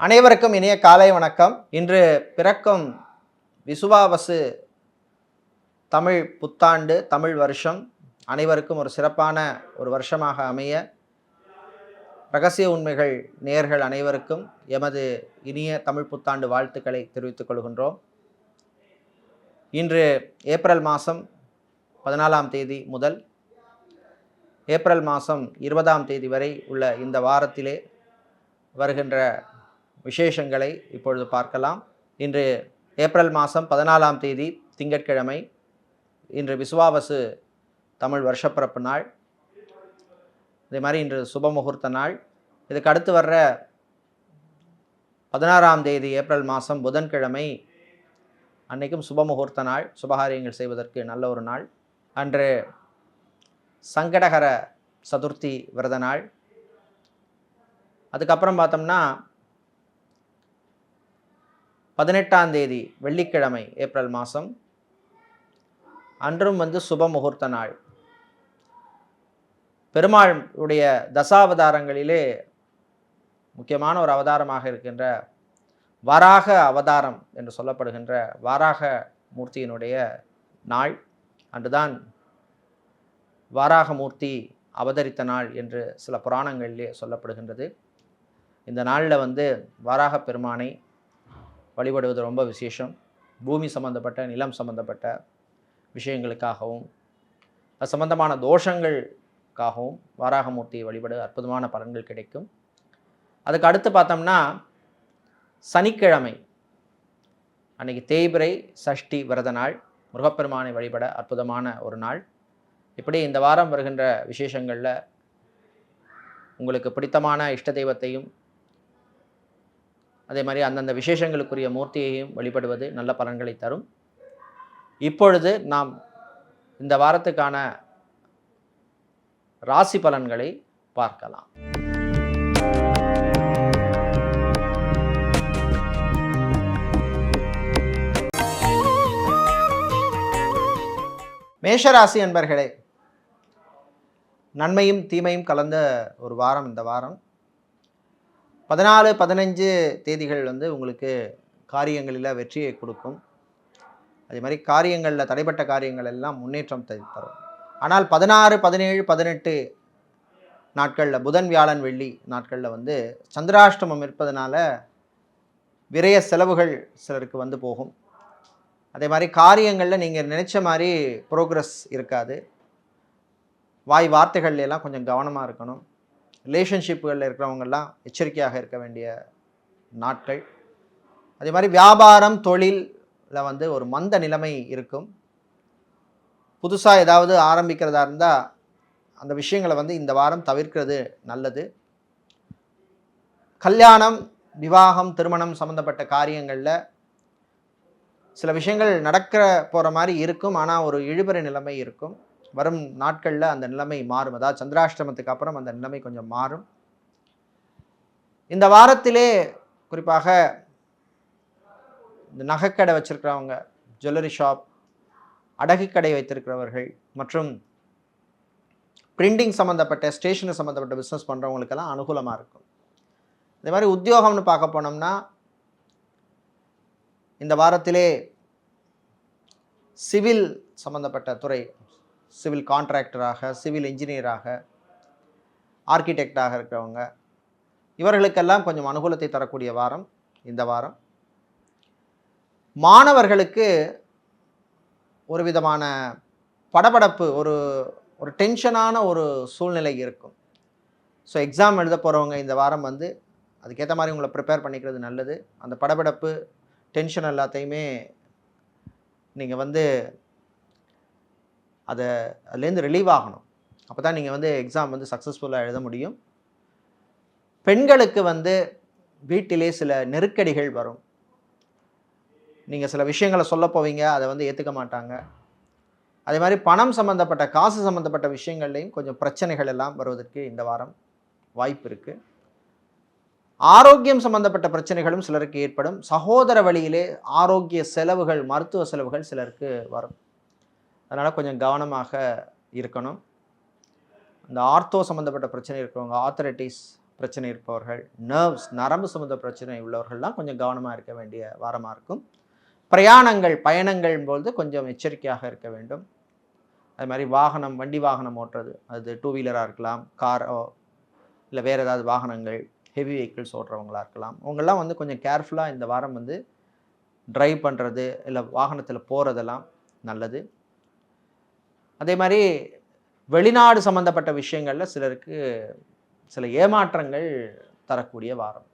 அனைவருக்கும் இனிய காலை வணக்கம். இன்று பிறக்கும் விசுவாவசு தமிழ் புத்தாண்டு, தமிழ் வருஷம் அனைவருக்கும் ஒரு சிறப்பான ஒரு வருஷமாக அமைய ரகசிய உண்மைகள் நேயர்கள் அனைவருக்கும் எமது இனிய தமிழ் புத்தாண்டு வாழ்த்துக்களை தெரிவித்துக் கொள்கின்றோம். இன்று ஏப்ரல் மாதம் 14ஆம் தேதி முதல் ஏப்ரல் மாதம் 20ஆம் தேதி வரை உள்ள இந்த வாரத்திலே வருகின்ற விசேஷங்களை இப்பொழுது பார்க்கலாம். இன்று ஏப்ரல் மாதம் 14ஆம் தேதி திங்கட்கிழமை. இன்று விசுவாவசு தமிழ் வருஷப்பிறப்பு நாள். இதே மாதிரி இன்று சுப முகூர்த்த நாள். இதுக்கு அடுத்து வர்ற 16ஆம் தேதி ஏப்ரல் மாதம் புதன்கிழமை, அன்றைக்கும் சுப முகூர்த்த நாள். சுபகாரியங்கள் செய்வதற்கு நல்ல ஒரு நாள். அன்று சங்கடகர சதுர்த்தி விரத நாள். அதுக்கப்புறம் பார்த்தோம்னா 18ஆம் தேதி வெள்ளிக்கிழமை ஏப்ரல் மாதம், அன்றும் சுப முகூர்த்த நாள். பெருமாள் உடைய தசாவதாரங்களிலே முக்கியமான ஒரு அவதாரமாக இருக்கின்ற வராக அவதாரம் என்று சொல்லப்படுகின்ற வாராக மூர்த்தியினுடைய நாள். அன்றுதான் வாராகமூர்த்தி அவதரித்த நாள் என்று சில புராணங்களிலே சொல்லப்படுகின்றது. இந்த நாளில் வாராக பெருமானை வழிபடுவது ரொம்ப விசேஷம். பூமி சம்பந்தப்பட்ட, நிலம் சம்பந்தப்பட்ட விஷயங்களுக்காகவும் அது சம்பந்தமான தோஷங்களுக்காகவும் வாராகமூர்த்தியை வழிபடு அற்புதமான பலன்கள் கிடைக்கும். அதுக்கு அடுத்து பார்த்தோம்னா சனிக்கிழமை அன்னைக்கு தேய்பிறை சஷ்டி விரத நாள். முருகப்பெருமானை வழிபட அற்புதமான ஒரு நாள். இப்படி இந்த வாரம் வருகின்ற விசேஷங்களில் உங்களுக்கு பிடித்தமான இஷ்ட தெய்வத்தையும் அதே மாதிரி அந்தந்த விசேஷங்களுக்குரிய மூர்த்தியையும் வழிபடுவது நல்ல பலன்களை தரும். இப்பொழுது நாம் இந்த வாரத்துக்கான ராசி பலன்களை பார்க்கலாம். மேஷராசி அன்பர்களே, நன்மையும் தீமையும் கலந்த ஒரு வாரம் இந்த வாரம். 14, 15 தேதிகள் உங்களுக்கு காரியங்களில் வெற்றியை கொடுக்கும். அதே மாதிரி காரியங்களில் தடைப்பட்ட காரியங்கள் எல்லாம் முன்னேற்றம் தரும். ஆனால் 16, 17, 18 நாட்களில் புதன் வியாழன் வெள்ளி நாட்களில் சந்திராஷ்டமம் இருப்பதனால விரய செலவுகள் சிலருக்கு போகும். அதே மாதிரி காரியங்களில் நீங்கள் நினைச்ச மாதிரி ப்ரோக்ரஸ் இருக்காது. வாய் வார்த்தைகள் எல்லாம் கொஞ்சம் கவனமாக இருக்கணும். ரிலேஷன்ஷிப்புகளில் இருக்கிறவங்கெல்லாம் எச்சரிக்கையாக இருக்க வேண்டிய நாட்கள். அதே மாதிரி வியாபாரம் தொழிலில் ஒரு மந்த நிலைமை இருக்கும். புதுசாக ஏதாவது ஆரம்பிக்கிறதா இருந்தால் அந்த விஷயங்களை இந்த வாரம் தவிர்க்கிறது நல்லது. கல்யாணம், விவாகம், திருமணம் சம்மந்தப்பட்ட காரியங்களில் சில விஷயங்கள் நடக்கிற போகிற மாதிரி இருக்கும். ஆனால் ஒரு இழுபறி நிலைமை இருக்கும். வரும் நாட்களில் அந்த நிலைமை மாறும். அதாவது சந்திராஷ்டமத்துக்கு அப்புறம் அந்த நிலைமை கொஞ்சம் மாறும். இந்த வாரத்திலே குறிப்பாக இந்த நகைக்கடை வச்சிருக்கிறவங்க, ஜுவல்லரி ஷாப், அடகு கடை வைத்திருக்கிறவர்கள் மற்றும் பிரிண்டிங் சம்மந்தப்பட்ட, ஸ்டேஷனரி சம்மந்தப்பட்ட பிஸ்னஸ் பண்ணுறவங்களுக்கெல்லாம் அனுகூலமாக இருக்கும். இதே மாதிரி உத்தியோகம்னு பார்க்க போனோம்னா இந்த வாரத்திலே சிவில் சம்மந்தப்பட்ட துறை, சிவில் கான்ட்ராக்டராக, சிவில் இன்ஜினியராக, ஆர்கிடெக்டாக இருக்கிறவங்க, இவர்களுக்கெல்லாம் கொஞ்சம் அனுகூலத்தை தரக்கூடிய வாரம் இந்த வாரம். மாணவர்களுக்கு ஒரு விதமான படபடப்பு, ஒரு டென்ஷனான ஒரு சூழ்நிலை இருக்கும். ஸோ எக்ஸாம் எழுத போகிறவங்க இந்த வாரம் அதுக்கேற்ற மாதிரி உங்களை ப்ரிப்பேர் பண்ணிக்கிறது நல்லது. அந்த படபடப்பு, டென்ஷன் எல்லாத்தையுமே நீங்கள் அதுலேருந்து ரிலீவ் ஆகணும். அப்போ தான் நீங்கள் எக்ஸாம் சக்ஸஸ்ஃபுல்லாக எழுத முடியும். பெண்களுக்கு வீட்டிலே சில நெருக்கடிகள் வரும். நீங்கள் சில விஷயங்களை சொல்ல போவீங்க, அதை ஏற்றுக்க மாட்டாங்க. அதே மாதிரி பணம் சம்மந்தப்பட்ட, காசு சம்மந்தப்பட்ட விஷயங்கள்லையும் கொஞ்சம் பிரச்சனைகள் எல்லாம் வருவதற்கு இந்த வாரம் வாய்ப்பு இருக்குது. ஆரோக்கியம் சம்பந்தப்பட்ட பிரச்சனைகளும் சிலருக்கு ஏற்படும். சகோதர வழியிலே ஆரோக்கிய செலவுகள், மருத்துவ செலவுகள் சிலருக்கு வரும். அதனால் கொஞ்சம் கவனமாக இருக்கணும். அந்த ஆர்த்தோ சம்மந்தப்பட்ட பிரச்சனை இருக்கிறவங்க, ஆர்த்தரைட்டிஸ், பிரச்சனை இருப்பவர்கள், நர்வ்ஸ் நரம்பு சம்மந்த பிரச்சனை உள்ளவர்கள்லாம் கொஞ்சம் கவனமாக இருக்க வேண்டிய வாரமாக இருக்கும். பிரயாணங்கள் பயணங்கள் போது கொஞ்சம் எச்சரிக்கையாக இருக்க வேண்டும். அது மாதிரி வண்டி வாகனம் ஓட்டுறது, அது 2 வீலராக இருக்கலாம், காரோ இல்லை வேறு ஏதாவது வாகனங்கள், ஹெவி வெஹிக்கிள்ஸ் ஓட்டுறவங்களா இருக்கலாம். அவங்கெல்லாம் வந்து கொஞ்சம் கேர்ஃபுல்லாக இந்த வாரம் வந்து ட்ரைவ் பண்ணுறது இல்லை வாகனத்தில் போகிறதெல்லாம் நல்லது. அதே மாதிரி வெளிநாடு சம்மந்தப்பட்ட விஷயங்களில் சிலருக்கு சில ஏமாற்றங்கள் தரக்கூடிய வாரம்.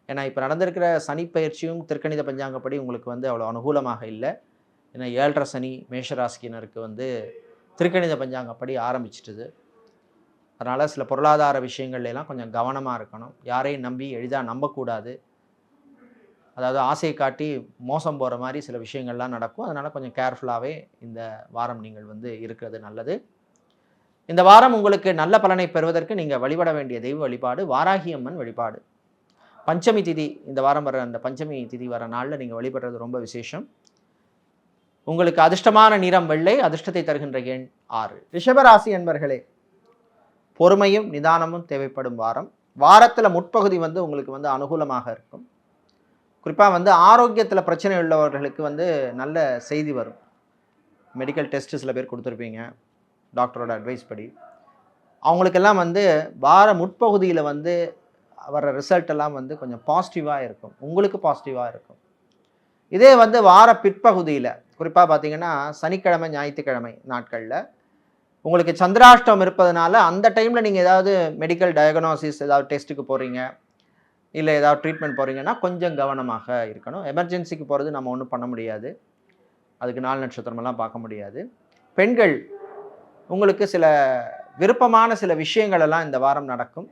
ஏன்னா இப்போ நடந்திருக்கிற சனி பயிற்சியும் திருக்கணித பஞ்சாங்கப்படி உங்களுக்கு வந்து அவ்வளோ அனுகூலமாக இல்லை. ஏன்னா 7.5 சனி மேஷராசினருக்கு வந்து திருக்கணித பஞ்சாங்கப்படி ஆரம்பிச்சிட்டுது. அதனால் சில பொருளாதார விஷயங்கள்லாம் கொஞ்சம் கவனமாக இருக்கணும். யாரையும் நம்பி எளிதாக நம்பக்கூடாது. அதாவது ஆசையை காட்டி மோசம் போகிற மாதிரி சில விஷயங்கள்லாம் நடக்கும். அதனால் கொஞ்சம் கேர்ஃபுல்லாகவே இந்த வாரம் நீங்கள் வந்து இருக்கிறது நல்லது. இந்த வாரம் உங்களுக்கு நல்ல பலனை பெறுவதற்கு நீங்கள் வழிபட வேண்டிய தெய்வ வழிபாடு வாராகி அம்மன் வழிபாடு. பஞ்சமி திதி இந்த வாரம் வர அந்த பஞ்சமி திதி வர நாளில் நீங்கள் வழிபடுறது ரொம்ப விசேஷம். உங்களுக்கு அதிர்ஷ்டமான நிறம் வெள்ளை, அதிர்ஷ்டத்தை தருகின்ற எண் 6. ரிஷபராசி என்பர்களே, பொறுமையும் நிதானமும் தேவைப்படும் வாரம். வாரத்தில் முற்பகுதி வந்து உங்களுக்கு வந்து அனுகூலமாக இருக்கும். குறிப்பாக வந்து ஆரோக்கியத்தில் பிரச்சனை உள்ளவர்களுக்கு வந்து நல்ல செய்தி வரும். மெடிக்கல் டெஸ்ட்டு சில பேர் கொடுத்துருப்பீங்க டாக்டரோட அட்வைஸ் படி. அவங்களுக்கெல்லாம் வந்து வார முற்பகுதியில் வந்து வர ரிசல்ட் எல்லாம் வந்து கொஞ்சம் பாசிட்டிவாக இருக்கும். உங்களுக்கு பாசிட்டிவாக இருக்கும். இதே வந்து வார பிற்பகுதியில் குறிப்பாக பார்த்தீங்கன்னா சனிக்கிழமை ஞாயிற்றுக்கிழமை நாட்களில் உங்களுக்கு சந்திராஷ்டம் இருப்பதனால அந்த டைமில் நீங்கள் ஏதாவது மெடிக்கல் டயக்னோசிஸ் ஏதாவது டெஸ்ட்டுக்கு போகிறீங்க, இல்லை ஏதாவது ட்ரீட்மெண்ட் போகிறீங்கன்னா கொஞ்சம் கவனமாக இருக்கணும். எமர்ஜென்சிக்கு போகிறது நம்ம ஒன்றும் பண்ண முடியாது. அதுக்கு 4 நட்சத்திரமெல்லாம் பார்க்க முடியாது. பெண்கள் உங்களுக்கு சில விருப்பமான சில விஷயங்கள் எல்லாம் இந்த வாரம் நடக்கும்.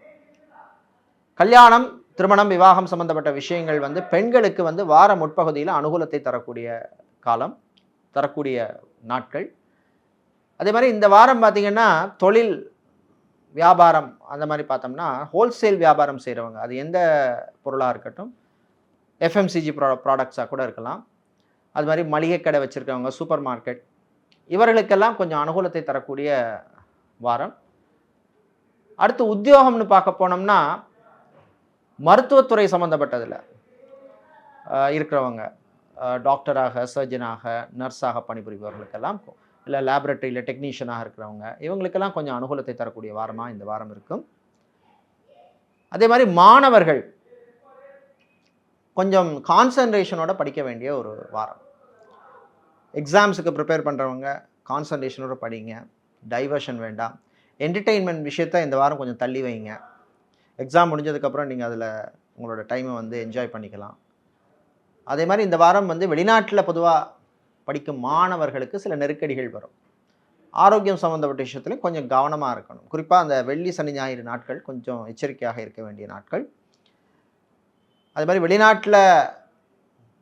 கல்யாணம், திருமணம், விவாகம் சம்பந்தப்பட்ட விஷயங்கள் வந்து பெண்களுக்கு வந்து வார முற்பகுதியில் அனுகூலத்தை தரக்கூடிய காலம், தரக்கூடிய நாட்கள். அதே மாதிரி இந்த வாரம் பார்த்திங்கன்னா தொழில் வியாபாரம் அந்த மாதிரி பார்த்தோம்னா ஹோல்சேல் வியாபாரம் செய்கிறவங்க, அது எந்த பொருளாக இருக்கட்டும், எஃப்எம்சிஜி ப்ராடக்ட்ஸாக கூட இருக்கலாம், அது மாதிரி மளிகை கடை வச்சுருக்கவங்க, சூப்பர் மார்க்கெட், இவர்களுக்கெல்லாம் கொஞ்சம் அனுகூலத்தை தரக்கூடிய வாரம். அடுத்து உத்தியோகம்னு பார்க்க போனோம்னா மருத்துவத்துறை சம்மந்தப்பட்டதில் இருக்கிறவங்க, டாக்டராக, சர்ஜனாக, நர்ஸாக பணிபுரிபவர்களுக்கெல்லாம், இல்லை லேபரட்டரியில் டெக்னீஷியனாக இருக்கிறவங்க, இவங்களுக்கெல்லாம் கொஞ்சம் அனுகூலத்தை தரக்கூடிய வாரமாக இந்த வாரம் இருக்கும். அதே மாதிரி மாணவர்கள் கொஞ்சம் கான்சன்ட்ரேஷனோட படிக்க வேண்டிய ஒரு வாரம். எக்ஸாம்ஸுக்கு ப்ரிப்பேர் பண்ணுறவங்க கான்சன்ட்ரேஷனோட படிங்க, டைவர்ஷன் வேண்டாம். என்டர்டெயின்மெண்ட் விஷயத்தை இந்த வாரம் கொஞ்சம் தள்ளி வைங்க. எக்ஸாம் முடிஞ்சதுக்கப்புறம் நீங்கள் அதில் உங்களோட டைமை வந்து என்ஜாய் பண்ணிக்கலாம். அதே மாதிரி இந்த வாரம் வந்து வெளிநாட்டில் பொதுவாக படிக்கும் மாணவர்களுக்கு சில நெருக்கடிகள் வரும். ஆரோக்கியம் சம்மந்தப்பட்ட விஷயத்துலையும் கொஞ்சம் கவனமாக இருக்கணும். குறிப்பாக அந்த வெள்ளி, சனி, ஞாயிறு நாட்கள் கொஞ்சம் எச்சரிக்கையாக இருக்க வேண்டிய நாட்கள். அதே மாதிரி வெளிநாட்டில்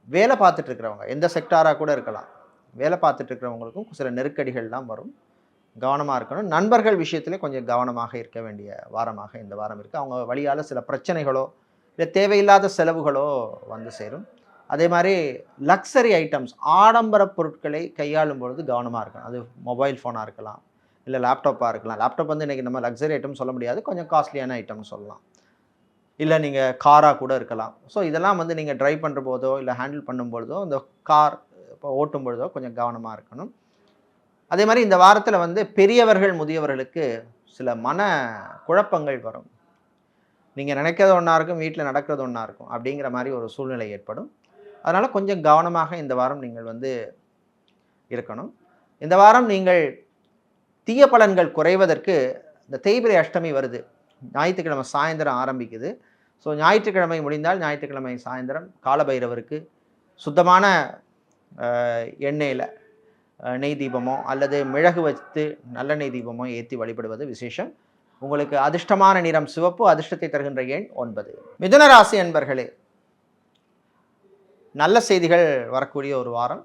வேலை பார்த்துட்ருக்கிறவங்க, எந்த செக்டாராக கூட இருக்கலாம், வேலை பார்த்துட்ருக்கிறவங்களுக்கும் சில நெருக்கடிகள்லாம் வரும். கவனமாக இருக்கணும். நண்பர்கள் விஷயத்துலேயும் கொஞ்சம் கவனமாக இருக்க வேண்டிய வாரமாக இந்த வாரம் இருக்குது. அவங்க வழியால் சில பிரச்சனைகளோ இல்லை தேவையில்லாத செலவுகளோ வந்து சேரும். அதே மாதிரி லக்ஸரி ஐட்டம்ஸ், ஆடம்பர பொருட்களை கையாளும் பொழுது கவனமாக இருக்கணும். அது மொபைல் ஃபோனாக இருக்கலாம், இல்லை லேப்டாப்பாக இருக்கலாம். லேப்டாப் வந்து இன்றைக்கி நம்ம லக்ஸரி ஐட்டம் சொல்ல முடியாது, கொஞ்சம் காஸ்ட்லியான ஐட்டம்னு சொல்லலாம். இல்லை நீங்கள் காராக கூட இருக்கலாம். ஸோ இதெல்லாம் வந்து நீங்கள் ட்ரைவ் பண்ணுற போதோ இல்லை ஹேண்டில் பண்ணும்பொழுதோ, இந்த கார் இப்போ ஓட்டும் பொழுதோ கொஞ்சம் கவனமாக இருக்கணும். அதே மாதிரி இந்த வாரத்தில் வந்து பெரியவர்கள், முதியவர்களுக்கு சில மன குழப்பங்கள் வரும். நீங்கள் நினைக்கிறது ஒன்றா இருக்கும், வீட்டில் நடக்கிறது ஒன்றா இருக்கும், அப்படிங்கிற மாதிரி ஒரு சூழ்நிலை ஏற்படும். அதனால் கொஞ்சம் கவனமாக இந்த வாரம் நீங்கள் வந்து இருக்கணும். இந்த வாரம் நீங்கள் தீய பலன்கள் குறைவதற்கு இந்த தேய்பிரை அஷ்டமி வருது, ஞாயிற்றுக்கிழமை சாயந்தரம் ஆரம்பிக்குது. ஸோ ஞாயிற்றுக்கிழமை முடிந்தால் ஞாயிற்றுக்கிழமை சாயந்தரம் காலபைரவருக்கு சுத்தமான எண்ணெயில் நெய் தீபமோ அல்லது மிளகு வைத்து நல்லெண்ணெய் தீபமோ ஏற்றி வழிபடுவது விசேஷம். உங்களுக்கு அதிர்ஷ்டமான நிறம் சிவப்பு, அதிர்ஷ்டத்தை தருகின்ற எண் 9. மிதுன ராசி அன்பர்களே, நல்ல செய்திகள் வரக்கூடிய ஒரு வாரம்.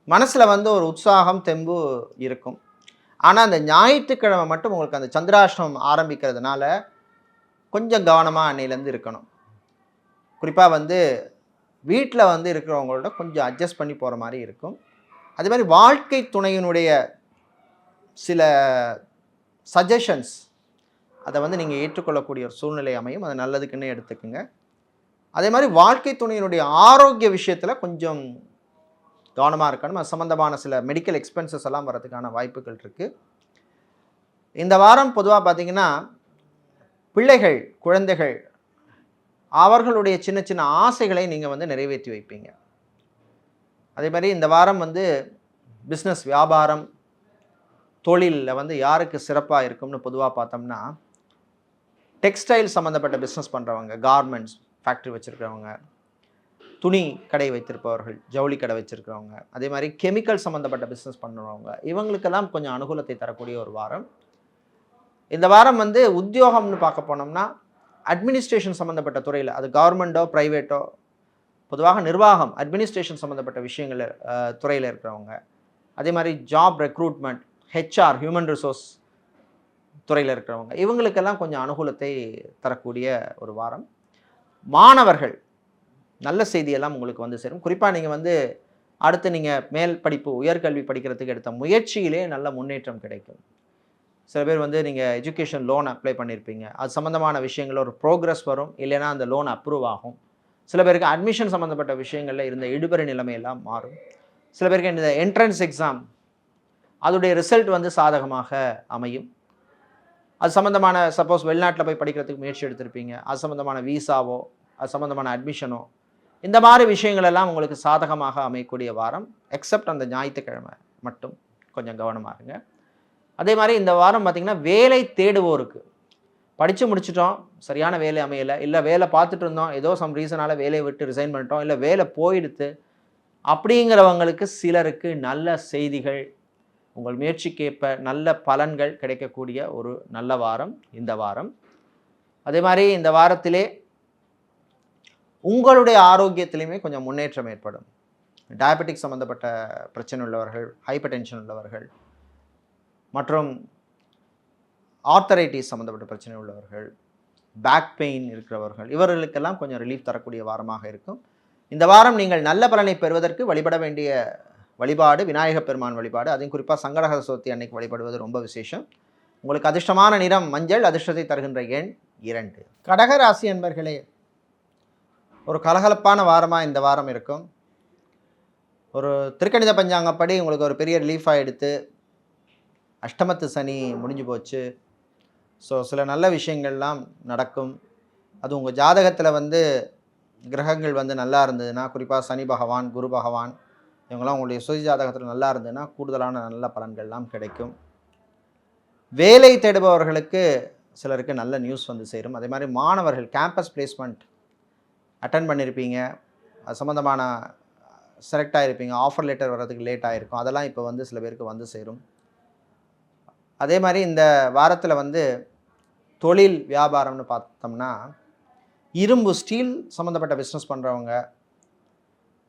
மனசில் வந்து ஒரு உற்சாகம், தெம்பு இருக்கும். ஆனால் அந்த ஞாயிற்றுக்கிழமை மட்டும் உங்களுக்கு அந்த சந்திராஷ்டமம் ஆரம்பிக்கிறதுனால கொஞ்சம் கவனமாக அன்னையிலேருந்து இருக்கணும். குறிப்பாக வந்து வீட்டில் வந்து இருக்கிறவங்களோட கொஞ்சம் அட்ஜஸ்ட் பண்ணி போகிற மாதிரி இருக்கும். அதே மாதிரி வாழ்க்கை துணையினுடைய சில சஜஷன்ஸ் அதை வந்து நீங்கள் ஏற்றுக்கொள்ளக்கூடிய ஒரு சூழ்நிலை அமையும். அது நல்லதுக்குன்னே எடுத்துக்குங்க. அதே மாதிரி வாழ்க்கை துணையினுடைய ஆரோக்கிய விஷயத்தில் கொஞ்சம் கவனமாக இருக்கணும். அது சம்மந்தமான சில மெடிக்கல் எக்ஸ்பென்சஸ் எல்லாம் வரதுக்கான வாய்ப்புகள் இருக்குது. இந்த வாரம் பொதுவாக பார்த்தீங்கன்னா, பிள்ளைகள், குழந்தைகள் அவர்களுடைய சின்ன சின்ன ஆசைகளை நீங்கள் வந்து நிறைவேற்றி வைப்பீங்க. அதே மாதிரி இந்த வாரம் வந்து பிஸ்னஸ், வியாபாரம், தொழிலில் வந்து யாருக்கு சிறப்பாக இருக்கும்னு பொதுவாக பார்த்தோம்னா, டெக்ஸ்டைல் சம்மந்தப்பட்ட பிஸ்னஸ் பண்ணுறவங்க, கார்மெண்ட்ஸ் ஃபேக்ட்ரி வச்சுருக்கிறவங்க, துணி கடை வைத்திருப்பவர்கள், ஜவுளி கடை வச்சுருக்கிறவங்க, அதே மாதிரி கெமிக்கல் சம்மந்தப்பட்ட பிஸ்னஸ் பண்ணுறவங்க, இவங்களுக்கெல்லாம் கொஞ்சம் அனுகூலத்தை தரக்கூடிய ஒரு வாரம். இந்த வாரம் வந்து உத்தியோகம்னு பார்க்க போனோம்னா, அட்மினிஸ்ட்ரேஷன் சம்மந்தப்பட்ட துறையில், அது கவர்மெண்ட்டோ ப்ரைவேட்டோ, பொதுவாக நிர்வாகம், அட்மினிஸ்ட்ரேஷன் சம்மந்தப்பட்ட விஷயங்கள் துறையில் இருக்கிறவங்க, அதே மாதிரி job recruitment, HR, human resource துறையில் இருக்கிறவங்க, இவங்களுக்கெல்லாம் கொஞ்சம் அனுகூலத்தை தரக்கூடிய ஒரு வாரம். மாணவர்கள், நல்ல செய்தியெல்லாம் உங்களுக்கு வந்து சேரும். குறிப்பாக நீங்கள் வந்து அடுத்து நீங்கள் மேல் படிப்பு, உயர்கல்வி படிக்கிறதுக்கு எடுத்த முயற்சியிலே நல்ல முன்னேற்றம் கிடைக்கும். சில பேர் வந்து நீங்கள் எஜுகேஷன் லோன் அப்ளை பண்ணியிருப்பீங்க, அது சம்மந்தமான விஷயங்கள் ஒரு ப்ரோக்ரஸ் வரும், இல்லைனா அந்த லோன் அப்ரூவ் ஆகும். சில பேருக்கு அட்மிஷன் சம்மந்தப்பட்ட விஷயங்களில் இருந்த இடுபறி நிலைமையெல்லாம் மாறும். சில பேருக்கு இந்த என்ட்ரன்ஸ் எக்ஸாம் அதோடைய ரிசல்ட் வந்து சாதகமாக அமையும். அது சம்மந்தமான சப்போஸ் வெளிநாட்டில் போய் படிக்கிறதுக்கு முயற்சி எடுத்திருப்பீங்க, அது சம்மந்தமான வீசாவோ, அது சம்மந்தமான அட்மிஷனோ, இந்த மாதிரி விஷயங்கள் எல்லாம் உங்களுக்கு சாதகமாக அமையக்கூடிய வாரம். எக்ஸப்ட் அந்த ஞாயிற்றுக்கிழமை மட்டும் கொஞ்சம் கவனமாக இருங்க. அதே மாதிரி இந்த வாரம் பார்த்திங்கன்னா, வேலை தேடுவோருக்கு, படித்து முடிச்சிட்டோம், சரியான வேலை அமையலை, இல்லை வேலை பார்த்துட்டு இருந்தோம், ஏதோ சம் ரீசனால் வேலையை விட்டு ரிசைன் பண்ணிட்டோம், இல்லை வேலை போயிடுத்து அப்படிங்கிறவங்களுக்கு சிலருக்கு நல்ல செய்திகள், உங்கள் முயற்சிக்கேற்ப நல்ல பலன்கள் கிடைக்கக்கூடிய ஒரு நல்ல வாரம் இந்த வாரம். அதே மாதிரி இந்த வாரத்திலே உங்களுடைய ஆரோக்கியத்திலையுமே கொஞ்சம் முன்னேற்றம் ஏற்படும். டயபெட்டிக் சம்மந்தப்பட்ட பிரச்சனை உள்ளவர்கள், ஹைப்பர் டென்ஷன் உள்ளவர்கள், மற்றும் ஆர்த்தரைட்டிஸ் சம்மந்தப்பட்ட பிரச்சனை உள்ளவர்கள், பேக் பெயின் இருக்கிறவர்கள், இவர்களுக்கெல்லாம் கொஞ்சம் ரிலீஃப் தரக்கூடிய வாரமாக இருக்கும். இந்த வாரம் நீங்கள் நல்ல பலனை பெறுவதற்கு வழிபட வேண்டிய வழிபாடு விநாயகப் பெருமான் வழிபாடு. அதையும் குறிப்பாக சங்கடஹர சதுர்த்தி அன்னைக்கு வழிபடுவது ரொம்ப விசேஷம். உங்களுக்கு அதிர்ஷ்டமான நிறம் மஞ்சள், அதிர்ஷ்டத்தை தருகின்ற எண் 2. கடக ராசி அன்பர்களே, ஒரு கலகலப்பான வாரமாக இந்த வாரம் இருக்கும். ஒரு திருக்கணித பஞ்சாங்கப்படி உங்களுக்கு ஒரு பெரிய ரிலீஃபாக எடுத்து அஷ்டமத்து சனி முடிஞ்சு போச்சு. ஸோ சில நல்ல விஷயங்கள்லாம் நடக்கும். அது உங்கள் ஜாதகத்தில் வந்து கிரகங்கள் வந்து நல்லா இருந்ததுன்னா, குறிப்பாக சனி பகவான், குரு பகவான், இவங்கெல்லாம் உங்களுடைய சுய ஜாதகத்தில் நல்லா இருந்ததுன்னா கூடுதலான நல்ல பலன்கள்லாம் கிடைக்கும். வேலை தேடுபவர்களுக்கு சிலருக்கு நல்ல நியூஸ் வந்து சேரும். அதே மாதிரி மாணவர்கள் கேம்பஸ் பிளேஸ்மெண்ட் அட்டன் பண்ணியிருப்பீங்க, அது சம்மந்தமான செலக்ட் ஆகிருப்பீங்க, ஆஃபர் லெட்டர் வர்றதுக்கு லேட் ஆகிருக்கும், அதெல்லாம் இப்போ வந்து சில பேருக்கு வந்து சேரும். அதே மாதிரி இந்த வாரத்தில் வந்து தொழில் வியாபாரம்னு பார்த்தோம்னா, இரும்பு, ஸ்டீல் சம்மந்தப்பட்ட பிஸ்னஸ் பண்ணுறவங்க,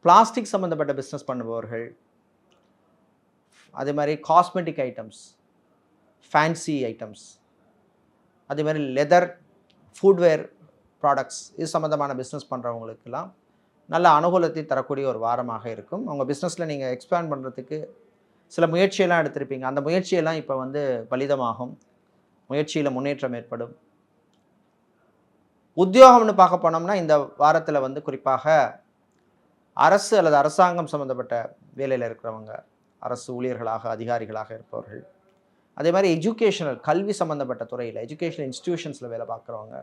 பிளாஸ்டிக் சம்மந்தப்பட்ட பிஸ்னஸ் பண்ணுபவர்கள், அதே மாதிரி காஸ்மெட்டிக் ஐட்டம்ஸ், ஃபேன்சி ஐட்டம்ஸ், அதே மாதிரி லெதர், ஃபுட்வேர் ப்ராடக்ட்ஸ், இது சம்மந்தமான பிஸ்னஸ் பண்ணுறவங்களுக்கெல்லாம் நல்ல அனுகூலத்தை தரக்கூடிய ஒரு வாரமாக இருக்கும். அவங்க பிஸ்னஸில் நீங்கள் எக்ஸ்பேண்ட் பண்ணுறதுக்கு சில முயற்சியெல்லாம் எடுத்திருப்பீங்க, அந்த முயற்சியெல்லாம் இப்போ வந்து பலிதமாகும், முயற்சியில் முன்னேற்றம் ஏற்படும். உத்தியோகம்னு பார்க்க போனோம்னா, இந்த வாரத்தில் வந்து குறிப்பாக அரசு அல்லது அரசாங்கம் சம்மந்தப்பட்ட வேலையில் இருக்கிறவங்க, அரசு ஊழியர்களாக, அதிகாரிகளாக இருப்பவர்கள், அதே மாதிரி எஜுகேஷனல், கல்வி சம்மந்தப்பட்ட துறையில் எஜுகேஷனல் இன்ஸ்டிடியூஷன்ஸில் வேலை பார்க்குறவங்க,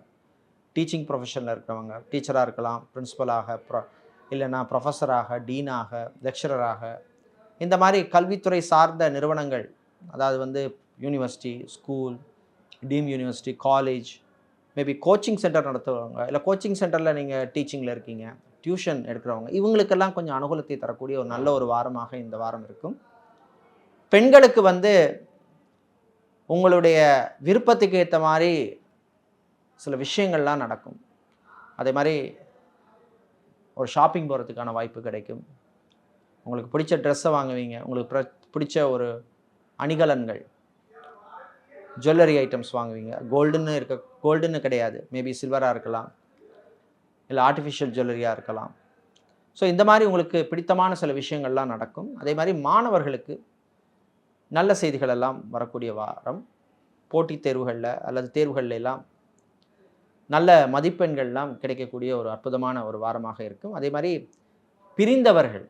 டீச்சிங் ப்ரொஃபஷனில் இருக்கிறவங்க, டீச்சராக இருக்கலாம், பிரின்ஸிபலாக, இல்லைன்னா ப்ரொஃபஸராக, டீனாக, லெக்சரராக, இந்த மாதிரி கல்வித்துறை சார்ந்த நிறுவனங்கள், அதாவது வந்து university, school, team university, college, maybe coaching centre நடத்துகிறவங்க, இல்லை கோச்சிங் சென்டரில் நீங்கள் டீச்சிங்கில் இருக்கீங்க, டியூஷன் எடுக்கிறவங்க, இவங்களுக்கெல்லாம் கொஞ்சம் அனுகூலத்தை தரக்கூடிய ஒரு நல்ல ஒரு வாரமாக இந்த வாரம் இருக்கும். பெண்களுக்கு வந்து உங்களுடைய விருப்பத்துக்கு ஏற்ற மாதிரி சில விஷயங்கள்லாம் நடக்கும். அதே மாதிரி ஒரு ஷாப்பிங் போகிறதுக்கான வாய்ப்பு கிடைக்கும். உங்களுக்கு பிடிச்ச ட்ரெஸ்ஸை வாங்குவீங்க, உங்களுக்கு பிடிச்ச ஒரு அணிகலன்கள், ஜுவல்லரி ஐட்டம்ஸ் வாங்குவீங்க. கோல்டுன்னு கிடையாது, மேபி சில்வராக இருக்கலாம், இல்லை ஆர்டிஃபிஷியல் ஜுவல்லரியாக இருக்கலாம். ஸோ இந்த மாதிரி உங்களுக்கு பிடித்தமான சில விஷயங்கள்லாம் நடக்கும். அதே மாதிரி மாணவர்களுக்கு நல்ல செய்திகள் எல்லாம் வரக்கூடிய வாரம். போட்டித் தேர்வுகளில் அல்லது தேர்வுகளில் எல்லாம் நல்ல மதிப்பெண்கள்லாம் கிடைக்கக்கூடிய ஒரு அற்புதமான ஒரு வாரமாக இருக்கும். அதே மாதிரி பிரிந்தவர்கள்,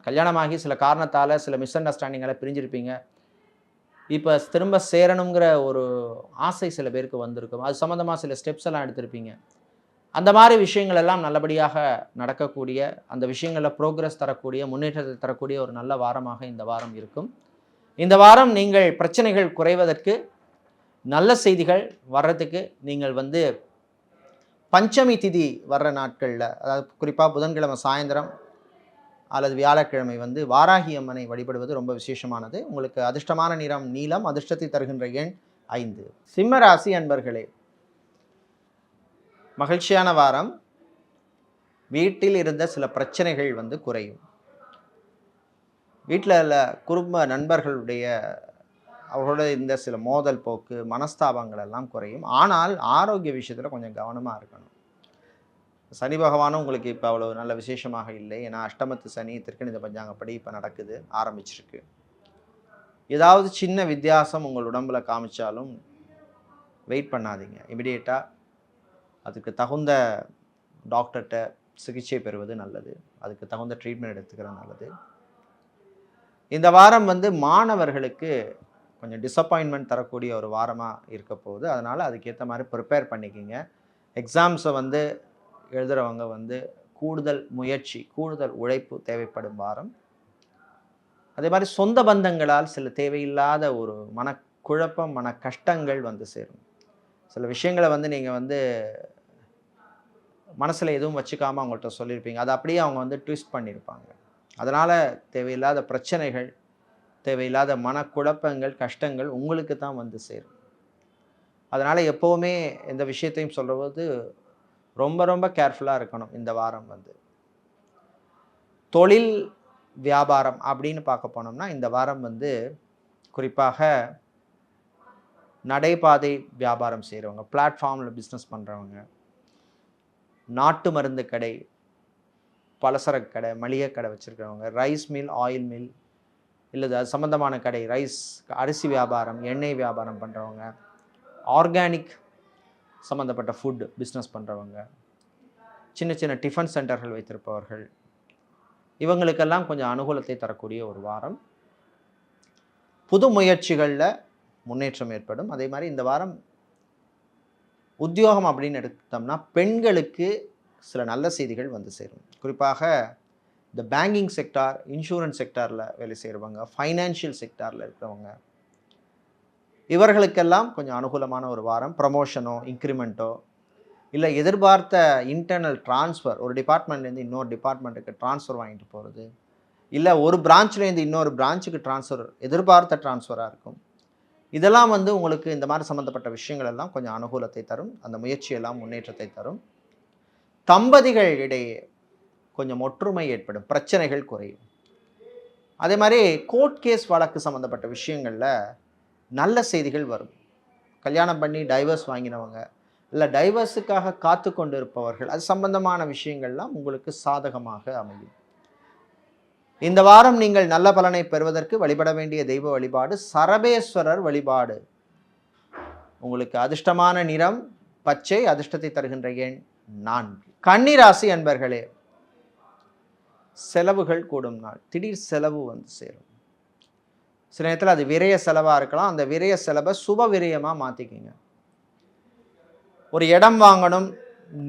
கல்யாணமாகி சில காரணத்தால் சில மிஸ் அண்டர்ஸ்டாண்டிங்கால் பிரிஞ்சிருப்பீங்க. இப்போ திரும்ப சேரணுங்கிற ஒரு ஆசை சில பேருக்கு வந்திருக்கும். அது சம்மந்தமாக சில ஸ்டெப்ஸ் எல்லாம் எடுத்திருப்பீங்க. அந்த மாதிரி விஷயங்கள் எல்லாம் நல்லபடியாக நடக்கக்கூடிய, அந்த விஷயங்களில் ப்ரோக்ரஸ் தரக்கூடிய, முன்னேற்றத்தை தரக்கூடிய ஒரு நல்ல வாரமாக இந்த வாரம் இருக்கும். இந்த வாரம் நீங்கள் பிரச்சனைகள் குறைவதற்கு, நல்ல செய்திகள் வர்றதுக்கு நீங்கள் பஞ்சமி திதி வர்ற நாட்களில், அதாவது குறிப்பாக புதன்கிழமை சாயந்தரம் அல்லது வியாழக்கிழமை வாராகி அம்மனை வழிபடுவது ரொம்ப விசேஷமானது. உங்களுக்கு அதிர்ஷ்டமான நிறம் நீலம், அதிர்ஷ்டத்தை தருகின்ற எண் 5. சிம்ம ராசி அன்பர்களே, மகிழ்ச்சியான வாரம். வீட்டில் இருந்த சில பிரச்சனைகள் குறையும். வீட்டில் உள்ள குடும்ப நண்பர்களுடைய அவர்களோட இருந்த சில மோதல் போக்கு, மனஸ்தாபங்கள் எல்லாம் குறையும். ஆனால் ஆரோக்கிய விஷயத்தில் கொஞ்சம் கவனமாக இருக்கணும். சனி பகவானும் உங்களுக்கு இப்போ அவ்வளோ நல்ல விசேஷமாக இல்லை. ஏன்னா அஷ்டமத்து சனி திருக்கணித பஞ்சாங்கப்படி இப்போ நடக்குது, ஆரம்பிச்சிருக்கு. ஏதாவது சின்ன வித்தியாசம் உங்கள் உடம்பில் காமிச்சாலும் வெயிட் பண்ணாதீங்க. இமிடியேட்டாக அதுக்கு தகுந்த டாக்டர்கிட்ட சிகிச்சை பெறுவது நல்லது. அதுக்கு தகுந்த ட்ரீட்மெண்ட் எடுத்துக்கிறது நல்லது. இந்த வாரம் மாணவர்களுக்கு கொஞ்சம் டிசப்பாயின்மெண்ட் தரக்கூடிய ஒரு வாரமாக இருக்க போகுது. அதனால் அதுக்கேற்ற மாதிரி ப்ரிப்பேர் பண்ணிக்கிங்க. எக்ஸாம்ஸை எழுதுகிறவங்க கூடுதல் முயற்சி, கூடுதல் உழைப்பு தேவைப்படும் வாரம். அதே மாதிரி சொந்த பந்தங்களால் சில தேவையில்லாத ஒரு மனக்குழப்பம், மன கஷ்டங்கள் சேரும். சில விஷயங்களை நீங்கள் மனசில் எதுவும் வச்சுக்காமல் அவங்கள்ட்ட சொல்லியிருப்பீங்க. அதை அப்படியே அவங்க ட்விஸ்ட் பண்ணியிருப்பாங்க. அதனால் தேவையில்லாத பிரச்சனைகள், தேவையில்லாத மனக்குழப்பங்கள், கஷ்டங்கள் உங்களுக்கு தான் சேரும். அதனால் எப்போவுமே எந்த விஷயத்தையும் சொல்லும்போது ரொம்ப ரொம்ப கேர்ஃபுல்லாக இருக்கணும். இந்த வாரம் தொழில் வியாபாரம் அப்படின்னு பார்க்க போனோம்னா இந்த வாரம் குறிப்பாக நடைபாதை வியாபாரம் செய்கிறவங்க, பிளாட்ஃபார்மில் பிஸ்னஸ் பண்ணுறவங்க, நாட்டு மருந்து கடை, பலசரக்கு கடை, மளிகை கடை வச்சுருக்கிறவங்க, ரைஸ் மில், ஆயில் மில், இல்லை அது சம்மந்தமான கடை, ரைஸ் அரிசி வியாபாரம், எண்ணெய் வியாபாரம் பண்ணுறவங்க, ஆர்கானிக் சம்மந்தப்பட்ட ஃபுட் பிஸ்னஸ் பண்ணுறவங்க, சின்ன சின்ன டிஃபன் சென்டர்கள் வைத்திருப்பவர்கள், இவங்களுக்கெல்லாம் கொஞ்சம் அனுகூலத்தை தரக்கூடிய ஒரு வாரம். புது முயற்சிகளில் முன்னேற்றம் ஏற்படும். அதே மாதிரி இந்த வாரம் உத்தியோகம் அப்படின்னு எடுத்தோம்னா பெண்களுக்கு சில நல்ல செய்திகள் சேரும். குறிப்பாக இந்த பேங்கிங் செக்டார், இன்சூரன்ஸ் செக்டாரில் வேலை செய்கிறவங்க, ஃபைனான்ஷியல் செக்டாரில் இருக்கிறவங்க, இவர்களுக்கெல்லாம் கொஞ்சம் அனுகூலமான ஒரு வாரம். ப்ரமோஷனோ, இன்க்ரிமெண்ட்டோ, இல்லை எதிர்பார்த்த இன்டர்னல் ட்ரான்ஸ்ஃபர், ஒரு டிபார்ட்மெண்ட்லேருந்து இன்னொரு டிபார்ட்மெண்ட்டுக்கு ட்ரான்ஸ்ஃபர் வாங்கிட்டு போகிறது, இல்லை ஒரு பிரான்ச்லேருந்து இன்னொரு பிரான்ச்சுக்கு ட்ரான்ஸ்ஃபர், எதிர்பார்த்த ட்ரான்ஸ்ஃபராக இருக்கும். இதெல்லாம் உங்களுக்கு இந்த மாதிரி சம்மந்தப்பட்ட விஷயங்கள் எல்லாம் கொஞ்சம் அனுகூலத்தை தரும். அந்த முயற்சியெல்லாம் முன்னேற்றத்தை தரும். தம்பதிகள் இடையே கொஞ்சம் ஒற்றுமை ஏற்படும், பிரச்சனைகள் குறையும். அதே மாதிரி கோர்ட் கேஸ் வழக்கு சம்மந்தப்பட்ட விஷயங்களில் நல்ல செய்திகள் வரும். கல்யாணம் பண்ணி டைவர்ஸ் வாங்கினவங்க, இல்லை டைவர்ஸுக்காக காத்து கொண்டு இருப்பவர்கள், அது சம்பந்தமான விஷயங்கள்லாம் உங்களுக்கு சாதகமாக அமையும். இந்த வாரம் நீங்கள் நல்ல பலனை பெறுவதற்கு வழிபட வேண்டிய தெய்வ வழிபாடு சரபேஸ்வரர் வழிபாடு. உங்களுக்கு அதிர்ஷ்டமான நிறம் பச்சை, அதிர்ஷ்டத்தை தருகின்ற எண் 4. கன்னிராசி அன்பர்களே, செலவுகள் கூடும் நாள். திடீர் செலவு சேரும். சில நேரத்தில் அது விரய செலவாக இருக்கலாம். அந்த விரய செலவை சுப விரயமாக மாற்றிக்கிங்க. ஒரு இடம் வாங்கணும்,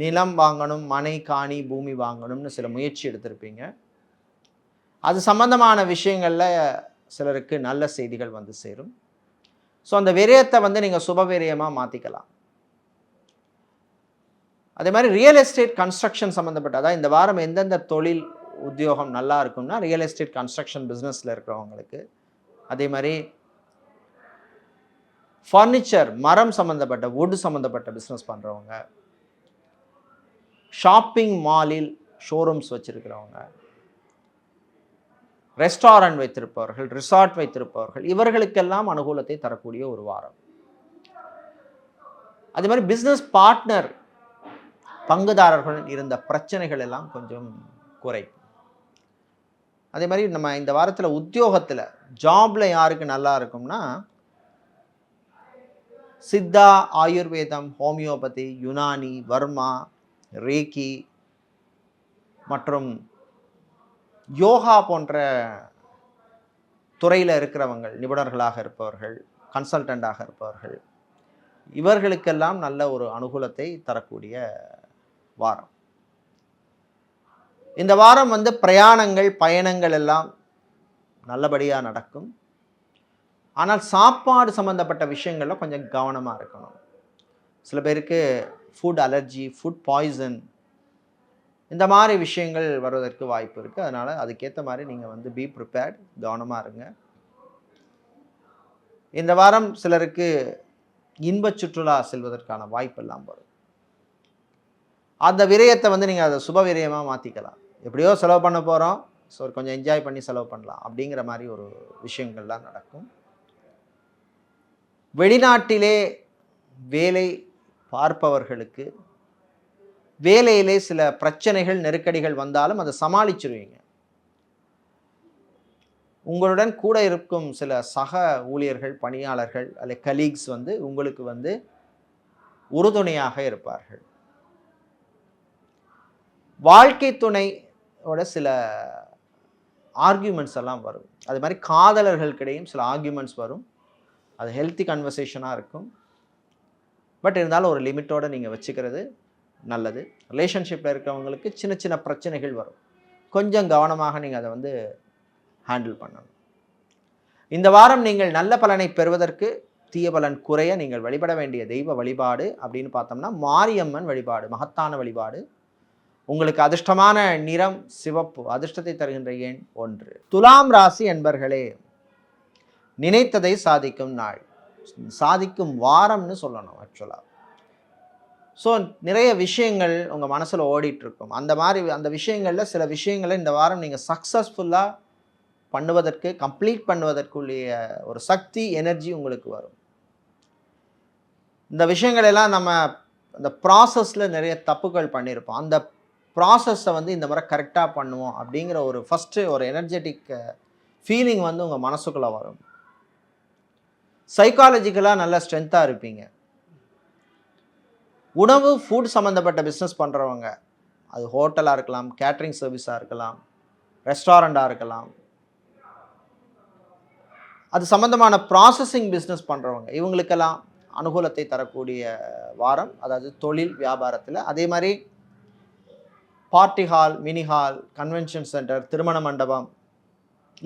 நிலம் வாங்கணும், மனை, காணி, பூமி வாங்கணும்னு சில முயற்சி எடுத்திருப்பீங்க. அது சம்பந்தமான விஷயங்களில் சிலருக்கு நல்ல செய்திகள் சேரும். ஸோ அந்த விரயத்தை நீங்கள் சுப விரயமாக மாற்றிக்கலாம். அதே மாதிரி ரியல் எஸ்டேட், கன்ஸ்ட்ரக்ஷன் சம்மந்தப்பட்ட, அதாவது இந்த வாரம் எந்தெந்த தொழில் உத்தியோகம் நல்லா இருக்கும்னா ரியல் எஸ்டேட், கன்ஸ்ட்ரக்ஷன் பிஸ்னஸில் இருக்கிறவங்களுக்கு, அதே மாதிரி ஃபர்னிச்சர், மரம் சம்மந்தப்பட்ட, வுட் சம்மந்தப்பட்ட பிஸ்னஸ் பண்ணுறவங்க, ஷாப்பிங் மாலில் ஷோரூம்ஸ் வச்சுருக்கிறவங்க, ரெஸ்டாரண்ட் வைத்திருப்பவர்கள், ரிசார்ட் வைத்திருப்பவர்கள், இவர்களுக்கெல்லாம் அனுகூலத்தை தரக்கூடிய ஒரு வாரம். அதே மாதிரி பிஸ்னஸ் பார்ட்னர், பங்குதாரர்கள் இருந்த பிரச்சனைகள் எல்லாம் கொஞ்சம் குறையும். அதே மாதிரி நம்ம இந்த வாரத்தில் உத்தியோகத்தில், ஜாப்ல யாருக்கு நல்லா இருக்கும்னா சித்தா, ஆயுர்வேதம், ஹோமியோபதி, யுனானி, வர்மா, ரேக்கி மற்றும் யோகா போன்ற துறையில் இருக்கிறவங்க, நிபுணர்களாக இருப்பவர்கள், கன்சல்டண்டாக இருப்பவர்கள், இவர்களுக்கெல்லாம் நல்ல ஒரு அனுகூலத்தை தரக்கூடிய வாரம். இந்த வாரம் வந்து பிரயாணங்கள், பயணங்கள் எல்லாம் நல்லபடியாக நடக்கும். ஆனால் சாப்பாடு சம்மந்தப்பட்ட விஷயங்களில் கொஞ்சம் கவனமாக இருக்கணும். சில பேருக்கு ஃபுட் அலர்ஜி, ஃபுட் பாய்சன், இந்த மாதிரி விஷயங்கள் வருவதற்கு வாய்ப்பு இருக்குது. அதனால் அதுக்கேற்ற மாதிரி நீங்கள் வந்து பி ப்ரிப்பேர்ட், கவனமாக இருங்க. இந்த வாரம் சிலருக்கு இன்ப சுற்றுலா செல்வதற்கான வாய்ப்பெல்லாம் வரும். அந்த விரயத்தை வந்து நீங்கள் அதை சுப விரயமாக மாற்றிக்கலாம். எப்படியோ செலவு பண்ண போகிறோம், ஸோ கொஞ்சம் என்ஜாய் பண்ணி செலவு பண்ணலாம் அப்படிங்கிற மாதிரி ஒரு விஷயங்கள்லாம் நடக்கும். வெளிநாட்டிலே வேலை பார்ப்பவர்களுக்கு வேலையிலே சில பிரச்சனைகள், நெருக்கடிகள் வந்தாலும் அதை சமாளிச்சிருவீங்க. உங்களுடன் கூட இருக்கும் சில சக ஊழியர்கள், பணியாளர்கள் அல்லது கலீக்ஸ் வந்து உங்களுக்கு வந்து உறுதுணையாக இருப்பார்கள். வாழ்க்கை துணையோட சில ஆர்கியூமெண்ட்ஸ் எல்லாம் வரும். அது மாதிரி காதலர்களுக்கிடையும் சில ஆர்கியூமெண்ட்ஸ் வரும். அது ஹெல்த்தி கன்வர்சேஷனாக இருக்கும். பட் இருந்தாலும் ஒரு லிமிட்டோடு நீங்கள் வச்சுக்கிறது நல்லது. ரிலேஷன்ஷிப்பில் இருக்கிறவங்களுக்கு சின்ன சின்ன பிரச்சனைகள் வரும். கொஞ்சம் கவனமாக நீங்கள் அதை வந்து ஹேண்டில் பண்ணணும். இந்த வாரம் நீங்கள் நல்ல பலனை பெறுவதற்கு, தீய பலன் குறைய நீங்கள் வழிபட வேண்டிய தெய்வ வழிபாடு அப்படின்னு பார்த்தோம்னா மாரியம்மன் வழிபாடு, மகத்தான வழிபாடு. உங்களுக்கு அதிர்ஷ்டமான நிறம் சிவப்பு, அதிர்ஷ்டத்தை தருகின்ற எண் 1. துலாம் ராசி என்பர்களே, நினைத்ததை சாதிக்கும் நாள், சாதிக்கும் வாரம்னு சொல்லணும் ஆக்சுவலாக. ஸோ நிறைய விஷயங்கள் உங்கள் மனசில் ஓடிட்டுருக்கும். அந்த விஷயங்களில் சில விஷயங்களை இந்த வாரம் நீங்கள் சக்ஸஸ்ஃபுல்லாக பண்ணுவதற்கு, கம்ப்ளீட் பண்ணுவதற்குரிய ஒரு சக்தி, எனர்ஜி உங்களுக்கு வரும். இந்த விஷயங்களெல்லாம் நம்ம அந்த ப்ராசஸில் நிறைய தப்புகள் பண்ணியிருப்போம். அந்த ப்ராசஸை வந்து இந்த முறை கரெக்டாக பண்ணுவோம் அப்படிங்கிற ஒரு ஃபஸ்ட்டு ஒரு எனர்ஜெட்டிக் ஃபீலிங் வந்து உங்கள் மனசுக்குள்ளே வரும். சைக்காலஜிக்கலாக நல்ல ஸ்ட்ரென்த்தாக இருப்பீங்க. உணவு, ஃபுட் சம்மந்தப்பட்ட பிஸ்னஸ் பண்ணுறவங்க, அது ஹோட்டலாக இருக்கலாம், கேட்ரிங் சர்வீஸாக இருக்கலாம், ரெஸ்டாரண்ட்டாக இருக்கலாம், அது சம்மந்தமான ப்ராசஸிங் பிஸ்னஸ் பண்ணுறவங்க, இவங்களுக்கெல்லாம் அனுகூலத்தை தரக்கூடிய வாரம். அதாவது தொழில் வியாபாரத்தில். அதே மாதிரி party hall, mini hall, convention centre, திருமண மண்டபம்,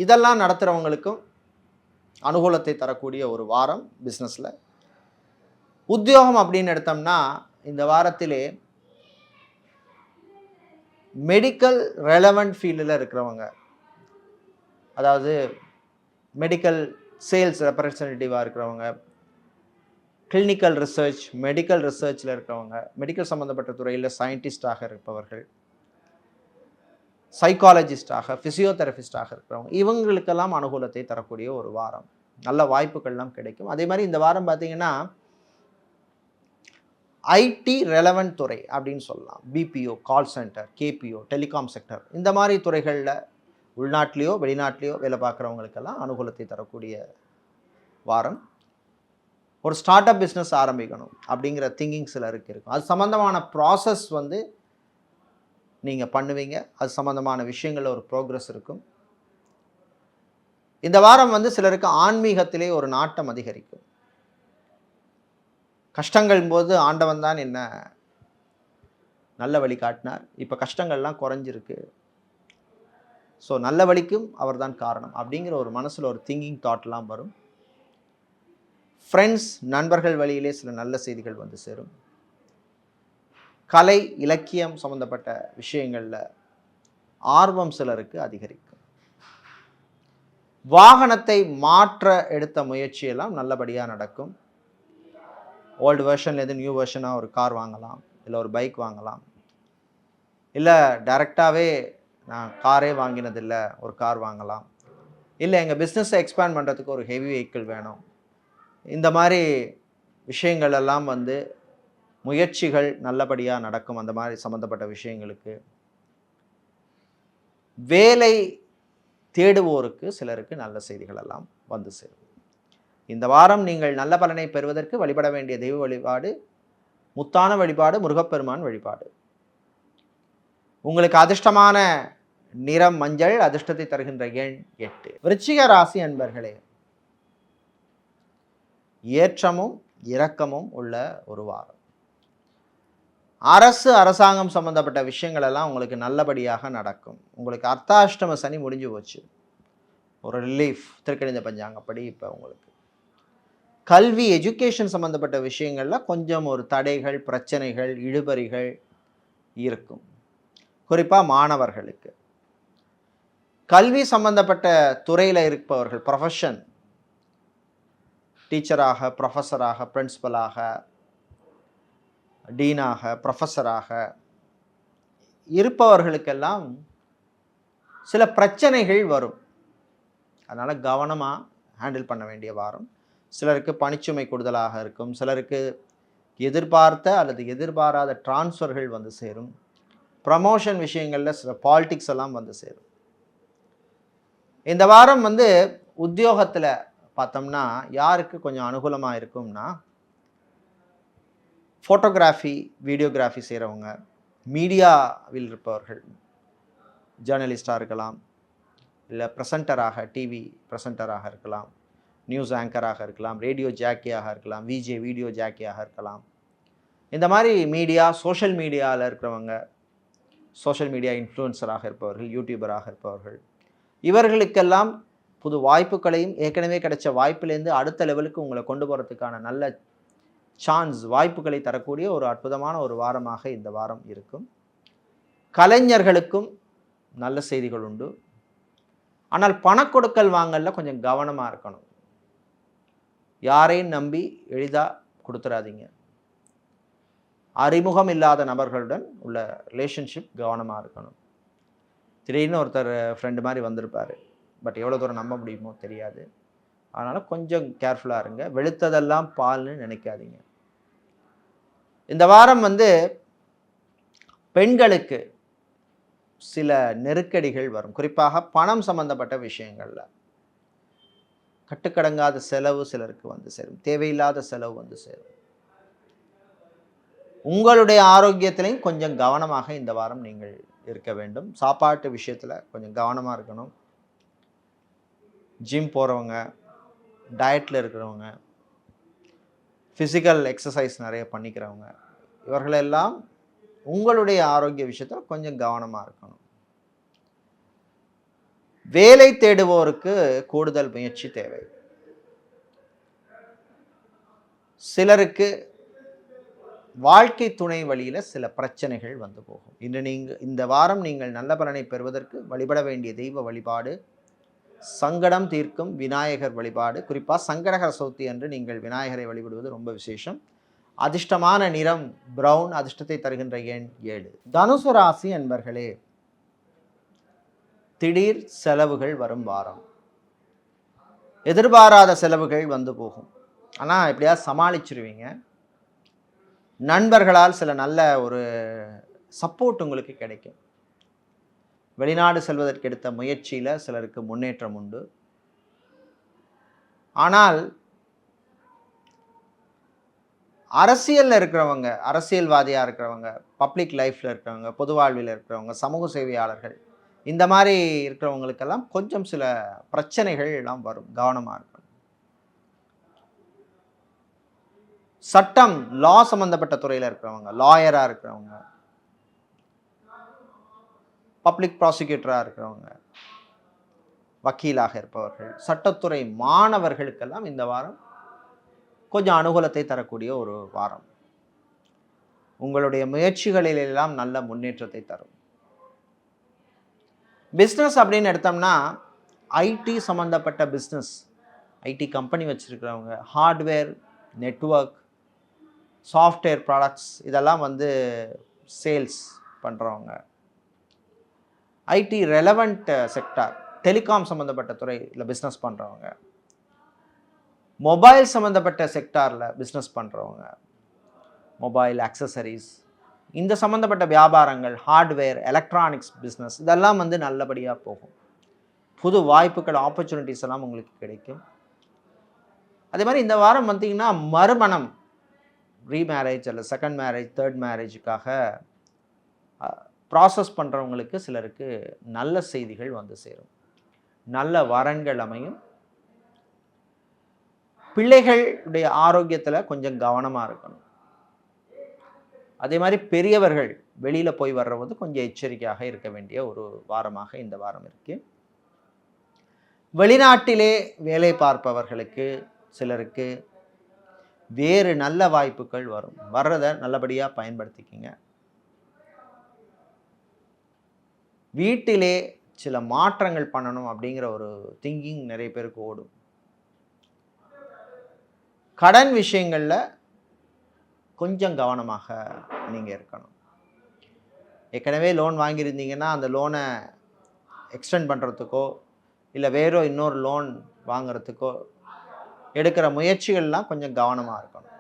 இதெல்லாம் நடத்துகிறவங்களுக்கும் அனுகூலத்தை தரக்கூடிய ஒரு வாரம் பிஸ்னஸில். உத்தியோகம் அப்படின்னு எடுத்தோம்னா இந்த வாரத்திலே மெடிக்கல் ரெலவெண்ட் ஃபீல்டில் இருக்கிறவங்க, அதாவது மெடிக்கல் சேல்ஸ் ரெப்ரசன்டேட்டிவாக இருக்கிறவங்க, கிளினிக்கல் ரிசர்ச், மெடிக்கல் ரிசர்ச்சில் இருக்கிறவங்க, மெடிக்கல் சம்மந்தப்பட்ட துறையில் சயின்டிஸ்டாக இருப்பவர்கள், சைக்காலஜிஸ்டாக, ஃபிசியோதெரபிஸ்டாக இருக்கிறவங்க, இவங்களுக்கெல்லாம் அனுகூலத்தை தரக்கூடிய ஒரு வாரம். நல்ல வாய்ப்புகள்லாம் கிடைக்கும். அதே மாதிரி இந்த வாரம் பார்த்திங்கன்னா ஐடி ரெலவெண்ட் துறை அப்படின்னு சொல்லலாம். BPO, call centre, KPO, telecom sector, இந்த மாதிரி துறைகளில் உள்நாட்டிலேயோ வெளிநாட்டிலேயோ வேலை பார்க்குறவங்களுக்கெல்லாம் அனுகூலத்தை தரக்கூடிய வாரம். ஒரு ஸ்டார்ட் அப் பிஸ்னஸ் ஆரம்பிக்கணும் அப்படிங்கிற திங்கிங் சிலருக்கு இருக்கும். அது சம்மந்தமான ப்ராசஸ் வந்து நீங்கள் பண்ணுவீங்க. அது சம்மந்தமான விஷயங்களில் ஒரு ப்ரோக்ரஸ் இருக்கும். இந்த வாரம் வந்து சிலருக்கு ஆன்மீகத்திலே ஒரு நாட்டம் அதிகரிக்கும். கஷ்டங்கள் போது ஆண்டவன் தான் என்ன நல்ல வழி காட்டினார், இப்போ கஷ்டங்கள்லாம் குறைஞ்சிருக்கு, ஸோ நல்ல வழிக்கும் அவர் தான் காரணம் அப்படிங்கிற ஒரு மனசில் ஒரு திங்கிங் தாட்லாம் வரும். ஃப்ரெண்ட்ஸ், நண்பர்கள் வழியிலே சில நல்ல செய்திகள் வந்து சேரும். கலை, இலக்கியம் சம்மந்தப்பட்ட விஷயங்களில் ஆர்வம் சிலருக்கு அதிகரிக்கும். வாகனத்தை மாற்ற எடுத்த முயற்சியெல்லாம் நல்லபடியாக நடக்கும். ஓல்டு வெர்ஷன்லேருந்து நியூ வெர்ஷனாக ஒரு கார் வாங்கலாம், இல்லை ஒரு பைக் வாங்கலாம், இல்லை டைரெக்டாகவே நான் காரே வாங்கினதில்லை ஒரு கார் வாங்கலாம், இல்லை எங்கள் பிஸ்னஸை எக்ஸ்பேண்ட் பண்ணுறதுக்கு ஒரு ஹெவி வெஹிக்கிள் வேணும். இந்த மாதிரி விஷயங்கள் எல்லாம் வந்து முயற்சிகள் நல்லபடியாக நடக்கும். அந்த மாதிரி சம்மந்தப்பட்ட விஷயங்களுக்கு வேலை தேடுவோருக்கு சிலருக்கு நல்ல செய்திகள் எல்லாம் வந்து சேரும். இந்த வாரம் நீங்கள் நல்ல பலனை பெறுவதற்கு வழிபட வேண்டிய தெய்வ வழிபாடு முத்தான வழிபாடு, முருகப்பெருமான் வழிபாடு. உங்களுக்கு அதிர்ஷ்டமான நிறம் மஞ்சள், அதிர்ஷ்டத்தை தருகின்ற எண் 8. விருச்சிக ராசி அன்பர்களே, ஏற்றமும் இரக்கமும் உள்ள ஒரு வாரம். அரசாங்கம் சம்பந்தப்பட்ட விஷயங்கள் எல்லாம் உங்களுக்கு நல்லபடியாக நடக்கும். உங்களுக்கு அர்த்தாஷ்டம சனி முடிஞ்சு போச்சு, ஒரு ரிலீஃப் திருக்கணித பஞ்சாங்கப்படி. இப்போ உங்களுக்கு கல்வி எஜுகேஷன் சம்பந்தப்பட்ட விஷயங்களில் கொஞ்சம் ஒரு தடைகள், பிரச்சனைகள், இழுபறிகள் இருக்கும். குறிப்பாக மாணவர்களுக்கு கல்வி சம்பந்தப்பட்ட துறையில் இருப்பவர்கள், ப்ரொஃபஷன், டீச்சராக, ப்ரொஃபஸராக, பிரின்சிபலாக, டீனாக, ப்ரொஃபஸராக இருப்பவர்களுக்கெல்லாம் சில பிரச்சனைகள் வரும். அதனால் கவனமாக ஹேண்டில் பண்ண வேண்டிய வாரம். சிலருக்கு பணிச்சுமை கூடுதலாக இருக்கும், சிலருக்கு எதிர்பார்த்த அல்லது எதிர்பாராத டிரான்ஸ்ஃபர்கள் வந்து சேரும். ப்ரமோஷன் விஷயங்களில் சில பாலிடிக்ஸ் எல்லாம் வந்து சேரும். இந்த வாரம் வந்து உத்தியோகத்தில் பார்த்தோம்னா யாருக்கு கொஞ்சம் அனுகூலமாக இருக்கும்னா, ஃபோட்டோகிராஃபி, வீடியோகிராஃபி செய்கிறவங்க, மீடியாவில் இருப்பவர்கள், ஜேர்னலிஸ்டாக இருக்கலாம், இல்லை ப்ரெசண்டராக, டிவி ப்ரெசண்டராக இருக்கலாம், நியூஸ் ஆங்கராக இருக்கலாம், ரேடியோ ஜாக்கியாக இருக்கலாம், விஜே வீடியோ ஜாக்கியாக இருக்கலாம். இந்த மாதிரி மீடியா, சோஷியல் மீடியாவில் இருக்கிறவங்க, சோஷியல் மீடியா இன்ஃப்ளூயன்சராக இருப்பவர்கள், யூடியூபராக இருப்பவர்கள், இவர்களுக்கெல்லாம் புது வாய்ப்புகளையும் ஏற்கனவே கிடைச்ச வாய்ப்பிலேருந்து அடுத்த லெவலுக்கு உங்களை கொண்டு போகிறதுக்கான நல்ல சான்ஸ், வாய்ப்புகளை தரக்கூடிய ஒரு அற்புதமான ஒரு வாரமாக இந்த வாரம் இருக்கும். கலைஞர்களுக்கும் நல்ல செய்திகள் உண்டு. ஆனால் பணக்கொடுக்கல் வாங்கல கொஞ்சம் கவனமாக இருக்கணும். யாரையும் நம்பி எளிதாக கொடுத்துடாதீங்க. அறிமுகம் இல்லாத நபர்களுடன் உள்ள ரிலேஷன்ஷிப் கவனமாக இருக்கணும். திடீர்னு ஒருத்தர் ஃப்ரெண்டு மாதிரி வந்திருப்பார், பட் எவ்வளோ தூரம் நம்ப முடியுமோ தெரியாது. அதனால் கொஞ்சம் கேர்ஃபுல்லாக இருங்க. வெளுத்ததெல்லாம் பால்னு நினைக்காதீங்க. இந்த வாரம் வந்து பெண்களுக்கு சில நெருக்கடிகள் வரும். குறிப்பாக பணம் சம்பந்தப்பட்ட விஷயங்களில் கட்டுக்கடங்காத செலவு சிலருக்கு வந்து சேரும், தேவையில்லாத செலவு வந்து சேரும். உங்களுடைய ஆரோக்கியத்திலையும் கொஞ்சம் கவனமாக இந்த வாரம் நீங்கள் இருக்க வேண்டும். சாப்பாட்டு விஷயத்தில் கொஞ்சம் கவனமாக இருக்கணும். ஜிம் போகிறவங்க, டயட்டில் இருக்கிறவங்க, ஃபிசிக்கல் எக்ஸசைஸ் நிறைய பண்ணிக்கிறவங்க, இவர்களெல்லாம் உங்களுடைய ஆரோக்கிய விஷயத்தில் கொஞ்சம் கவனமாக இருக்கணும். வேலை தேடுவோருக்கு கூடுதல் முயற்சி தேவை. சிலருக்கு வாழ்க்கை துணை வழியில் சில பிரச்சனைகள் வந்து போகும். இந்த வாரம் நீங்கள் நல்ல பலனை பெறுவதற்கு வழிபட வேண்டிய தெய்வ வழிபாடு சங்கடம் தீர்க்கும் விநாயகர் வழிபாடு. குறிப்பாக சங்கடகர சதுர்த்தி அன்று நீங்கள் விநாயகரை வழிபடுவது ரொம்ப விசேஷம். அதிர்ஷ்டமான நிறம் பிரவுன், அதிர்ஷ்டத்தை தருகின்ற எண் 7. தனுசு ராசி அன்பர்களே, திடீர் செலவுகள் வரும் வாரம். எதிர்பாராத செலவுகள் வந்து போகும், ஆனால் எப்படியா சமாளிச்சிருவீங்க. நண்பர்களால் சில நல்ல ஒரு சப்போர்ட் உங்களுக்கு கிடைக்கும். வெளிநாடு செல்வதற்கு எடுத்த முயற்சியில் சிலருக்கு முன்னேற்றம் உண்டு. ஆனால் அரசியலில் இருக்கிறவங்க, அரசியல்வாதியாக இருக்கிறவங்க, பப்ளிக் லைஃப்பில் இருக்கிறவங்க, பொது வாழ்வில் இருக்கிறவங்க, சமூக சேவையாளர்கள், இந்த மாதிரி இருக்கிறவங்களுக்கெல்லாம் கொஞ்சம் சில பிரச்சனைகள் எல்லாம் வரும், கவனமாக இருக்கணும். சட்டம், லா சம்பந்தப்பட்ட துறையில் இருக்கிறவங்க, லாயராக இருக்கிறவங்க, பப்ளிக் ப்ராசிக்யூட்டராக இருக்கிறவங்க, வக்கீலாக இருப்பவர்கள், சட்டத்துறை மாணவர்களுக்கெல்லாம் இந்த வாரம் கொஞ்சம் அனுகூலத்தை தரக்கூடிய ஒரு வாரம். உங்களுடைய முயற்சிகளிலெல்லாம் நல்ல முன்னேற்றத்தை தரும். பிஸ்னஸ் அப்படின்னு எடுத்தோம்னா ஐடி சம்மந்தப்பட்ட பிஸ்னஸ், ஐடி கம்பெனி வச்சுருக்கிறவங்க, ஹார்ட்வேர், நெட்வொர்க், சாஃப்ட்வேர் ப்ராடக்ட்ஸ், இதெல்லாம் வந்து சேல்ஸ் பண்ணுறவங்க, ஐடி ரெலவெண்ட் செக்டார், டெலிகாம் சம்மந்தப்பட்ட துறையில் பிஸ்னஸ் பண்ணுறவங்க, மொபைல் சம்மந்தப்பட்ட செக்டாரில் பிஸ்னஸ் பண்ணுறவங்க, மொபைல் ஆக்சசரிஸ், இந்த சம்மந்தப்பட்ட வியாபாரங்கள், ஹார்ட்வேர், எலக்ட்ரானிக்ஸ் பிஸ்னஸ், இதெல்லாம் வந்து நல்லபடியாக போகும். புது வாய்ப்புகள், ஆப்பர்ச்சுனிட்டிஸ் எல்லாம் உங்களுக்கு கிடைக்கும். அதே மாதிரி இந்த வாரம் பார்த்தீங்கன்னா மறுமணம், ரீமேரேஜ் அல்ல செகண்ட் மேரேஜ், தேர்ட் மேரேஜுக்காக ப்ராசஸ் பண்ணுறவங்களுக்கு சிலருக்கு நல்ல செய்திகள் வந்து சேரும். நல்ல வரன்கள் அமையும். பிள்ளைகளுடைய ஆரோக்கியத்தில் கொஞ்சம் கவனமாக இருக்கணும். அதே மாதிரி பெரியவர்கள் வெளியில் போய் வர்றது கொஞ்சம் எச்சரிக்கையாக இருக்க வேண்டிய ஒரு வாரமாக இந்த வாரம் இருக்கு. வெளிநாட்டிலே வேலை பார்ப்பவர்களுக்கு சிலருக்கு வேறு நல்ல வாய்ப்புகள் வரும். வர்றதை நல்லபடியாக பயன்படுத்திக்கிங்க. வீட்டிலே சில மாற்றங்கள் பண்ணணும் அப்படிங்கிற ஒரு திங்கிங் நிறைய பேருக்கு ஓடும். கடன் விஷயங்களில் கொஞ்சம் கவனமாக நீங்கள் இருக்கணும். ஏற்கனவே லோன் வாங்கியிருந்தீங்கன்னா அந்த லோனை எக்ஸ்டெண்ட் பண்ணுறதுக்கோ இல்லை வேறோ இன்னொரு லோன் வாங்கிறதுக்கோ எடுக்கிற முயற்சிகள்லாம் கொஞ்சம் கவனமாக இருக்கணும்.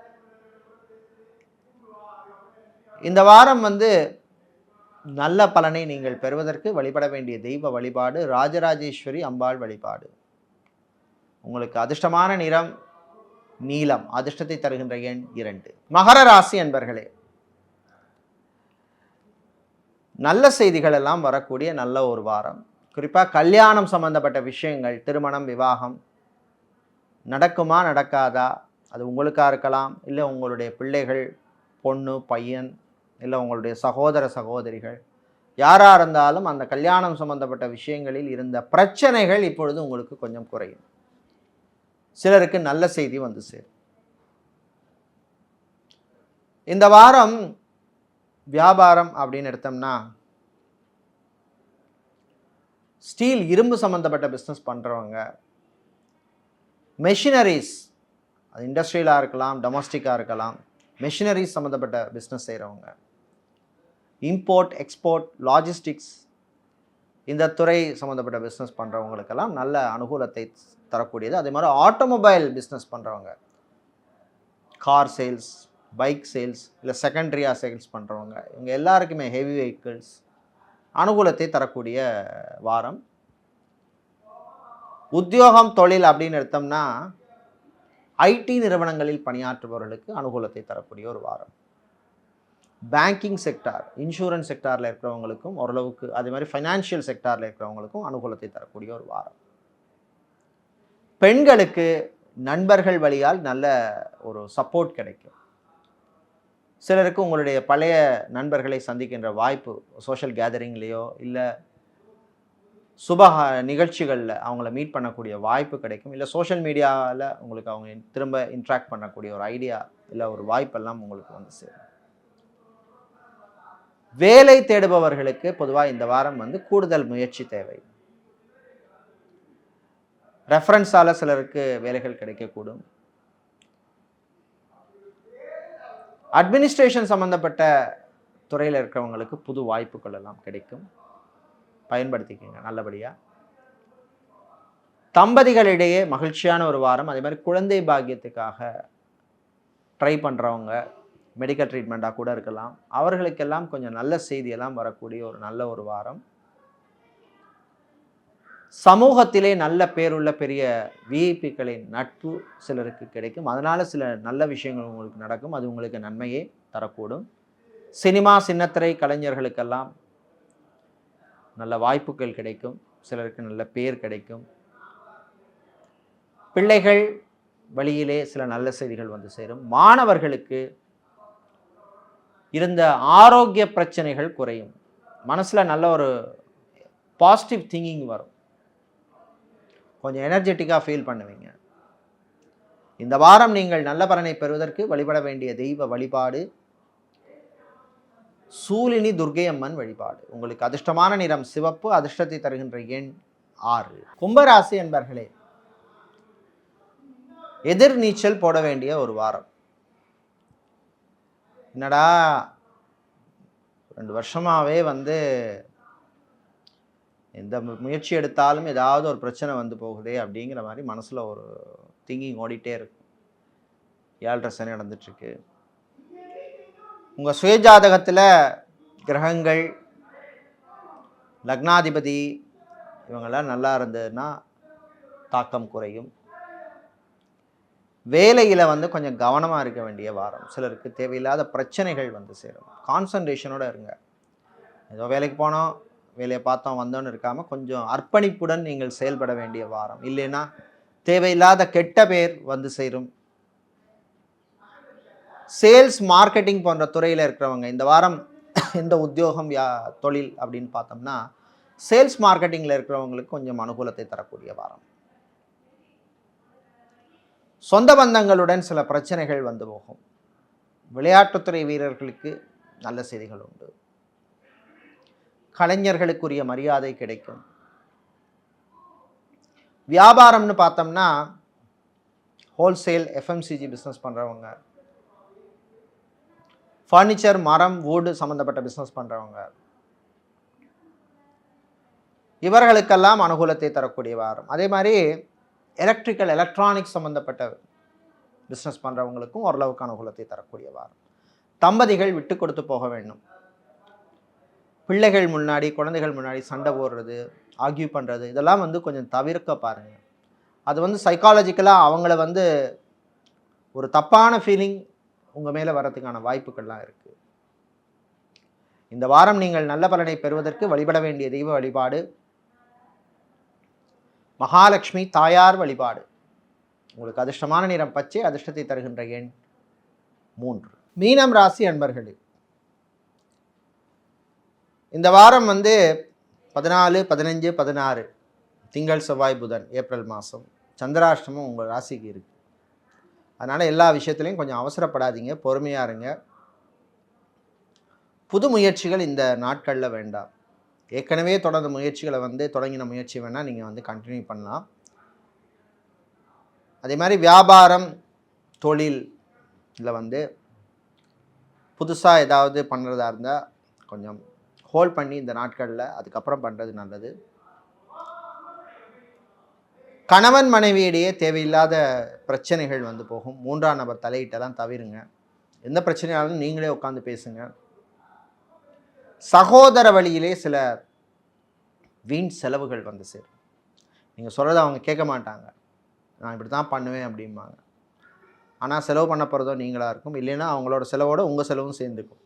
இந்த வாரம் நல்ல பலனை நீங்கள் பெறுவதற்கு வழிபட வேண்டிய தெய்வ வழிபாடு ராஜராஜேஸ்வரி அம்பாள் வழிபாடு. உங்களுக்கு அதிர்ஷ்டமான நிறம் நீலம், அதிர்ஷ்டத்தை தருகின்ற எண் 2. மகர ராசி அன்பர்களே, நல்ல செய்திகள் எல்லாம் வரக்கூடிய நல்ல ஒரு வாரம். குறிப்பாக கல்யாணம் சம்பந்தப்பட்ட விஷயங்கள், திருமணம், விவாகம் நடக்குமா நடக்காதா, அது உங்களுக்காக இருக்கலாம், இல்லை உங்களுடைய பிள்ளைகள், பொண்ணு பையன், இல்லை உங்களுடைய சகோதர சகோதரிகள், யாராக இருந்தாலும் அந்த கல்யாணம் சம்பந்தப்பட்ட விஷயங்களில் இருந்த பிரச்சனைகள் இப்பொழுது உங்களுக்கு கொஞ்சம் குறையும். சிலருக்கு நல்ல செய்தி வந்து சேரும். இந்த வாரம் வியாபாரம் அப்படின்னு எடுத்தோம்னா ஸ்டீல், இரும்பு சம்பந்தப்பட்ட பிஸ்னஸ் பண்ணுறவங்க, மெஷினரிஸ், அது இண்டஸ்ட்ரியலாக இருக்கலாம், டொமஸ்டிக்காக இருக்கலாம், மெஷினரிஸ் சம்மந்தப்பட்ட பிஸ்னஸ் செய்கிறவங்க, இம்போர்ட் எக்ஸ்போர்ட் லாஜிஸ்டிக்ஸ் இந்த துறை சம்மந்தப்பட்ட பிஸ்னஸ் பண்ணுறவங்களுக்கெல்லாம் நல்ல அனுகூலத்தை தரக்கூடியது. அதே மாதிரி ஆட்டோமொபைல் பிஸ்னஸ் பண்ணுறவங்க, கார் சேல்ஸ், பைக் சேல்ஸ், இல்லை செகண்டரியாக சேல்ஸ் பண்ணுறவங்க, இவங்க எல்லாருக்குமே ஹெவி வெஹிக்கிள்ஸ் அனுகூலத்தை தரக்கூடிய வாரம். உத்தியோகம் தொழில் அப்படின்னு எடுத்தோம்னா ஐடி நிறுவனங்களில் பணியாற்றுபவர்களுக்கு அனுகூலத்தை தரக்கூடிய ஒரு வாரம். பேங்கிங் செக்டார், இன்சூரன்ஸ் செக்டாரில் இருக்கிறவங்களுக்கும் ஓரளவுக்கு, அதே மாதிரி ஃபைனான்ஷியல் செக்டாரில் இருக்கிறவங்களுக்கும் அனுகூலத்தை தரக்கூடிய ஒரு வாரம். பெண்களுக்கு நண்பர்கள் வழியால் நல்ல ஒரு சப்போர்ட் கிடைக்கும். சிலருக்கு உங்களுடைய பழைய நண்பர்களை சந்திக்கின்ற வாய்ப்பு, சோஷியல் கேதரிங்லேயோ இல்லை சுப நிகழ்ச்சிகளில் அவங்கள மீட் பண்ணக்கூடிய வாய்ப்பு கிடைக்கும். இல்லை சோஷியல் மீடியாவில் உங்களுக்கு அவங்க திரும்ப இன்ட்ராக்ட் பண்ணக்கூடிய ஒரு ஐடியா இல்லை ஒரு வாய்ப்பெல்லாம் உங்களுக்கு வந்து சேரும். வேலை தேடுபவர்களுக்கு பொதுவாக இந்த வாரம் கூடுதல் முயற்சி தேவை. ரெஃபரன்ஸால் சிலருக்கு வேலைகள் கிடைக்கக்கூடும். அட்மினிஸ்ட்ரேஷன் சம்பந்தப்பட்ட துறையில் இருக்கிறவங்களுக்கு புது வாய்ப்புகள் எல்லாம் கிடைக்கும். பயன்படுத்திக்கங்க நல்லபடியாக. தம்பதிகளிடையே மகிழ்ச்சியான ஒரு வாரம். அதே மாதிரி குழந்தை பாக்கியத்துக்காக ட்ரை பண்ணுறவங்க, மெடிக்கல் ட்ரீட்மெண்ட்டாக கூட இருக்கலாம், அவர்களுக்கெல்லாம் கொஞ்சம் நல்ல செய்தியெல்லாம் வரக்கூடிய ஒரு நல்ல ஒரு வாரம். சமூகத்திலே நல்ல பேருள்ள பெரிய விஐபிக்களின் நட்பு சிலருக்கு கிடைக்கும். அதனால் சில நல்ல விஷயங்கள் உங்களுக்கு நடக்கும். அது உங்களுக்கு நன்மையே தரக்கூடும். சினிமா சின்னத்திரை கலைஞர்களுக்கெல்லாம் நல்ல வாய்ப்புகள் கிடைக்கும். சிலருக்கு நல்ல பேர் கிடைக்கும். பிள்ளைகள் வழியிலே சில நல்ல செய்திகள் வந்து சேரும். மாணவர்களுக்கு இருந்த ஆரோக்கிய பிரச்சனைகள் குறையும். மனசில் நல்ல ஒரு பாசிட்டிவ் திங்கிங் வரும். கொஞ்சம் எனர்ஜெட்டிக்காக ஃபீல் பண்ணுவீங்க. இந்த வாரம் நீங்கள் நல்ல பலனை பெறுவதற்கு வழிபட வேண்டிய தெய்வ வழிபாடு சூலினி துர்க்கை அம்மன் வழிபாடு. உங்களுக்கு அதிர்ஷ்டமான நிறம் சிவப்பு, அதிர்ஷ்டத்தை தருகின்ற எண் 6. கும்பராசி என்பர்களே, எதிர் நீச்சல் போட வேண்டிய ஒரு வாரம். என்னடா 2 வருஷமாகவே எந்த முயற்சி எடுத்தாலும் ஏதாவது ஒரு பிரச்சனை வந்து போகுதே அப்படிங்கிற மாதிரி மனசில் ஒரு திங்கிங் ஓடிட்டே இருக்கும். 7 சனி நடந்துட்டுருக்கு. உங்கள் சுயஜாதகத்தில் கிரகங்கள், லக்னாதிபதி இவங்கெல்லாம் நல்லா இருந்ததுன்னா தாக்கம் குறையும். வேலையில் வந்து கொஞ்சம் கவனமாக இருக்க வேண்டிய வாரம். சிலருக்கு தேவையில்லாத பிரச்சனைகள் வந்து சேரும். கான்சன்ட்ரேஷனோடு இருங்க. ஏதோ வேலைக்கு போனோம், வேலையை பார்த்தோம் வந்தோன்னு இருக்காமல் கொஞ்சம் அர்ப்பணிப்புடன் நீங்கள் செயல்பட வேண்டிய வாரம். இல்லைன்னா தேவையில்லாத கெட்ட பேர் வந்து சேரும். சேல்ஸ் மார்க்கெட்டிங் போன்ற துறையில் இருக்கிறவங்க இந்த வாரம் எந்த உத்தியோகம் தொழில் அப்படின்னு பார்த்தோம்னா சேல்ஸ் மார்க்கெட்டிங்கில் இருக்கிறவங்களுக்கு கொஞ்சம் அனுகூலத்தை தரக்கூடிய வாரம். சொந்த பந்தங்களுடன் சில பிரச்சனைகள் வந்து போகும். விளையாட்டுத்துறை வீரர்களுக்கு நல்ல செய்திகள் உண்டு. கலைஞர்களுக்குரிய மரியாதை கிடைக்கும். வியாபாரம்னு பார்த்தோம்னா ஹோல்சேல் எஃப்எம்சிஜி பிஸ்னஸ் பண்ணுறவங்க, ஃபர்னிச்சர் மரம் வுட் சம்மந்தப்பட்ட பிஸ்னஸ் பண்ணுறவங்க, இவர்களுக்கெல்லாம் அனுகூலத்தை தரக்கூடிய வாரம். அதே மாதிரி எலக்ட்ரானிக்ஸ் சம்மந்தப்பட்ட பிஸ்னஸ் பண்ணுறவங்களுக்கும் ஓரளவுக்கு அனுகூலத்தை தரக்கூடிய வாரம். தம்பதிகள் விட்டு கொடுத்து போக வேண்டும். பிள்ளைகள் முன்னாடி குழந்தைகள் முன்னாடி சண்டை போடுறது, ஆர்கியூ பண்ணுறது, இதெல்லாம் வந்து கொஞ்சம் தவிர்க்க பாருங்கள். அது வந்து சைக்காலஜிக்கலாக அவங்கள வந்து ஒரு தப்பான ஃபீலிங் உங்கள் மேலே வரதுக்கான வாய்ப்புகள்லாம் இருக்குது. இந்த வாரம் நீங்கள் நல்ல பலனை பெறுவதற்கு வழிபட வேண்டிய தெய்வ வழிபாடு மகாலட்சுமி தாயார் வழிபாடு. உங்களுக்கு அதிர்ஷ்டமான நிறம் பச்சை, அதிர்ஷ்டத்தை தருகின்ற எண் 3. மீனம் ராசி அன்பர்களே, இந்த வாரம் வந்து 14, 15, 16 திங்கள் செவ்வாய் புதன் ஏப்ரல் மாதம் சந்திராஷ்டமம் உங்கள் ராசிக்கு இருக்குது. அதனால் எல்லா விஷயத்துலையும் கொஞ்சம் அவசரப்படாதீங்க, பொறுமையாக இருங்க. புது முயற்சிகள் இந்த நாட்களில் வேண்டாம். ஏற்கனவே தொடர்ந்த முயற்சிகளை வந்து தொடங்கின முயற்சி வேணால் நீங்கள் வந்து கண்டினியூ பண்ணலாம். அதே மாதிரி வியாபாரம் தொழில் இதில் வந்து புதுசாக ஏதாவது பண்ணுறதா இருந்தால் கொஞ்சம் ஹோல்ட் பண்ணி இந்த நாட்களில் அதுக்கப்புறம் பண்ணுறது நல்லது. கணவன் மனைவியிடையே தேவையில்லாத பிரச்சனைகள் வந்து போகும். 3ஆம் நபர் தலையிட்டெல்லாம் தவிருங்க. எந்த பிரச்சனையாலும் நீங்களே உட்காந்து பேசுங்க. சகோதர வழியிலே சில வீண் செலவுகள் வந்து சேரும். நீங்கள் சொல்கிறத அவங்க கேட்க மாட்டாங்க. நான் இப்படி தான் பண்ணுவேன் அப்படிம்பாங்க. ஆனால் செலவு பண்ண போகிறதோ நீங்களாக இருக்கும். இல்லைன்னா அவங்களோட செலவோடு உங்கள் செலவும் சேர்ந்துக்கும்.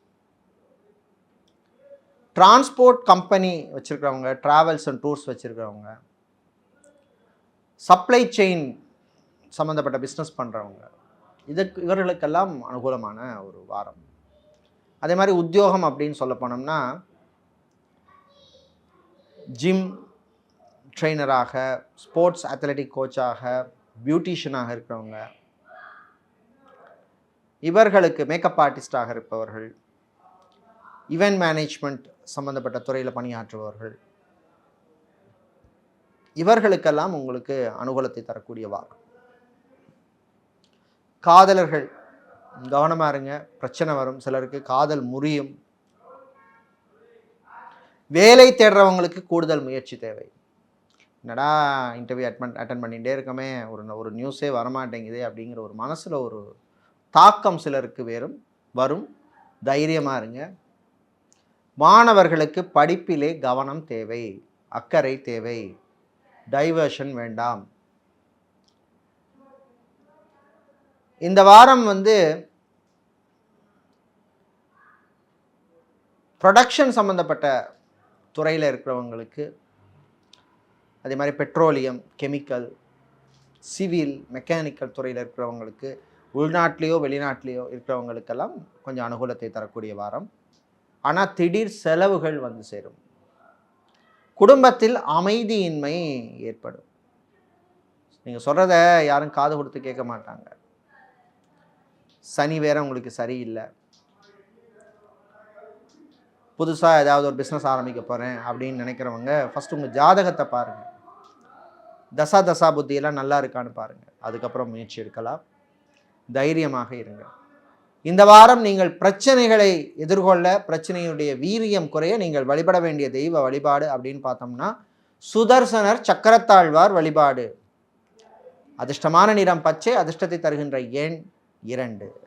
டிரான்ஸ்போர்ட் கம்பெனி வச்சுருக்கிறவங்க, ட்ராவல்ஸ் அண்ட் டூர்ஸ் வச்சுருக்கிறவங்க, சப்ளை செயின் சம்மந்தப்பட்ட பிஸ்னஸ் பண்ணுறவங்க, இவர்களுக்கெல்லாம் அனுகூலமான ஒரு வாரம். அதே மாதிரி உத்தியோகம் அப்படின்னு சொல்ல போனோம்னா ஜிம் ட்ரெயினராக, ஸ்போர்ட்ஸ் அத்லெட்டிக் கோச்சாக, பியூட்டிஷியனாக இருக்கிறவங்க, இவர்களுக்கு மேக்கப் ஆர்டிஸ்டாக இருப்பவர்கள், ஈவென்ட் மேனேஜ்மெண்ட் சம்மந்தப்பட்ட துறையில் பணியாற்றுபவர்கள், இவர்களுக்கெல்லாம் உங்களுக்கு அனுகூலத்தை தரக்கூடிய வாரம். காதலர்கள் கவனமாக இருங்க, பிரச்சனை வரும். சிலருக்கு காதல் முறியும். வேலை தேடுறவங்களுக்கு கூடுதல் முயற்சி தேவை. என்னடா இன்டர்வியூ அட்டன் பண்ணிகிட்டே இருக்கமே, ஒரு நியூஸே வரமாட்டேங்குது அப்படிங்கிற ஒரு மனசில் ஒரு தாக்கம் சிலருக்கு வரும். தைரியமாக இருங்க. மாணவர்களுக்கு படிப்பிலே கவனம் தேவை, அக்கறை தேவை, டைவர்ஷன் வேண்டாம். இந்த வாரம் வந்து ப்ரொடக்ஷன் சம்மந்தப்பட்ட துறையில் இருக்கிறவங்களுக்கு, அதே மாதிரி பெட்ரோலியம், கெமிக்கல், சிவில், மெக்கானிக்கல் துறையில் இருக்கிறவங்களுக்கு, உள்நாட்டிலேயோ வெளிநாட்டிலேயோ இருக்கிறவங்களுக்கெல்லாம் கொஞ்சம் அனுகூலத்தை தரக்கூடிய வாரம். ஆனால் திடீர் செலவுகள் வந்து சேரும். குடும்பத்தில் அமைதியின்மை ஏற்படும். நீங்கள் சொல்கிறத யாரும் காது கொடுத்து கேட்க மாட்டாங்க. சனி வேற உங்களுக்கு சரியில்லை. புதுசாக ஏதாவது ஒரு பிஸ்னஸ் ஆரம்பிக்க போகிறேன் அப்படின்னு நினைக்கிறவங்க ஃபஸ்ட்டு உங்கள் ஜாதகத்தை பாருங்கள். தசா புத்தியெல்லாம் நல்லா இருக்கான்னு பாருங்கள். அதுக்கப்புறம் முயற்சி எடுக்கலாம். தைரியமாக இருங்க. இந்த வாரம் நீங்கள் பிரச்சனைகளை எதிர்கொள்ள, பிரச்சனையுடைய வீரியம் குறைய நீங்கள் வழிபட வேண்டிய தெய்வ வழிபாடு அப்படின்னு பார்த்தோம்னா சுதர்சனர் சக்கரத்தாழ்வார் வழிபாடு. அதிர்ஷ்டமான நிறம் பச்சை, அதிர்ஷ்டத்தை தருகின்ற எண் 2.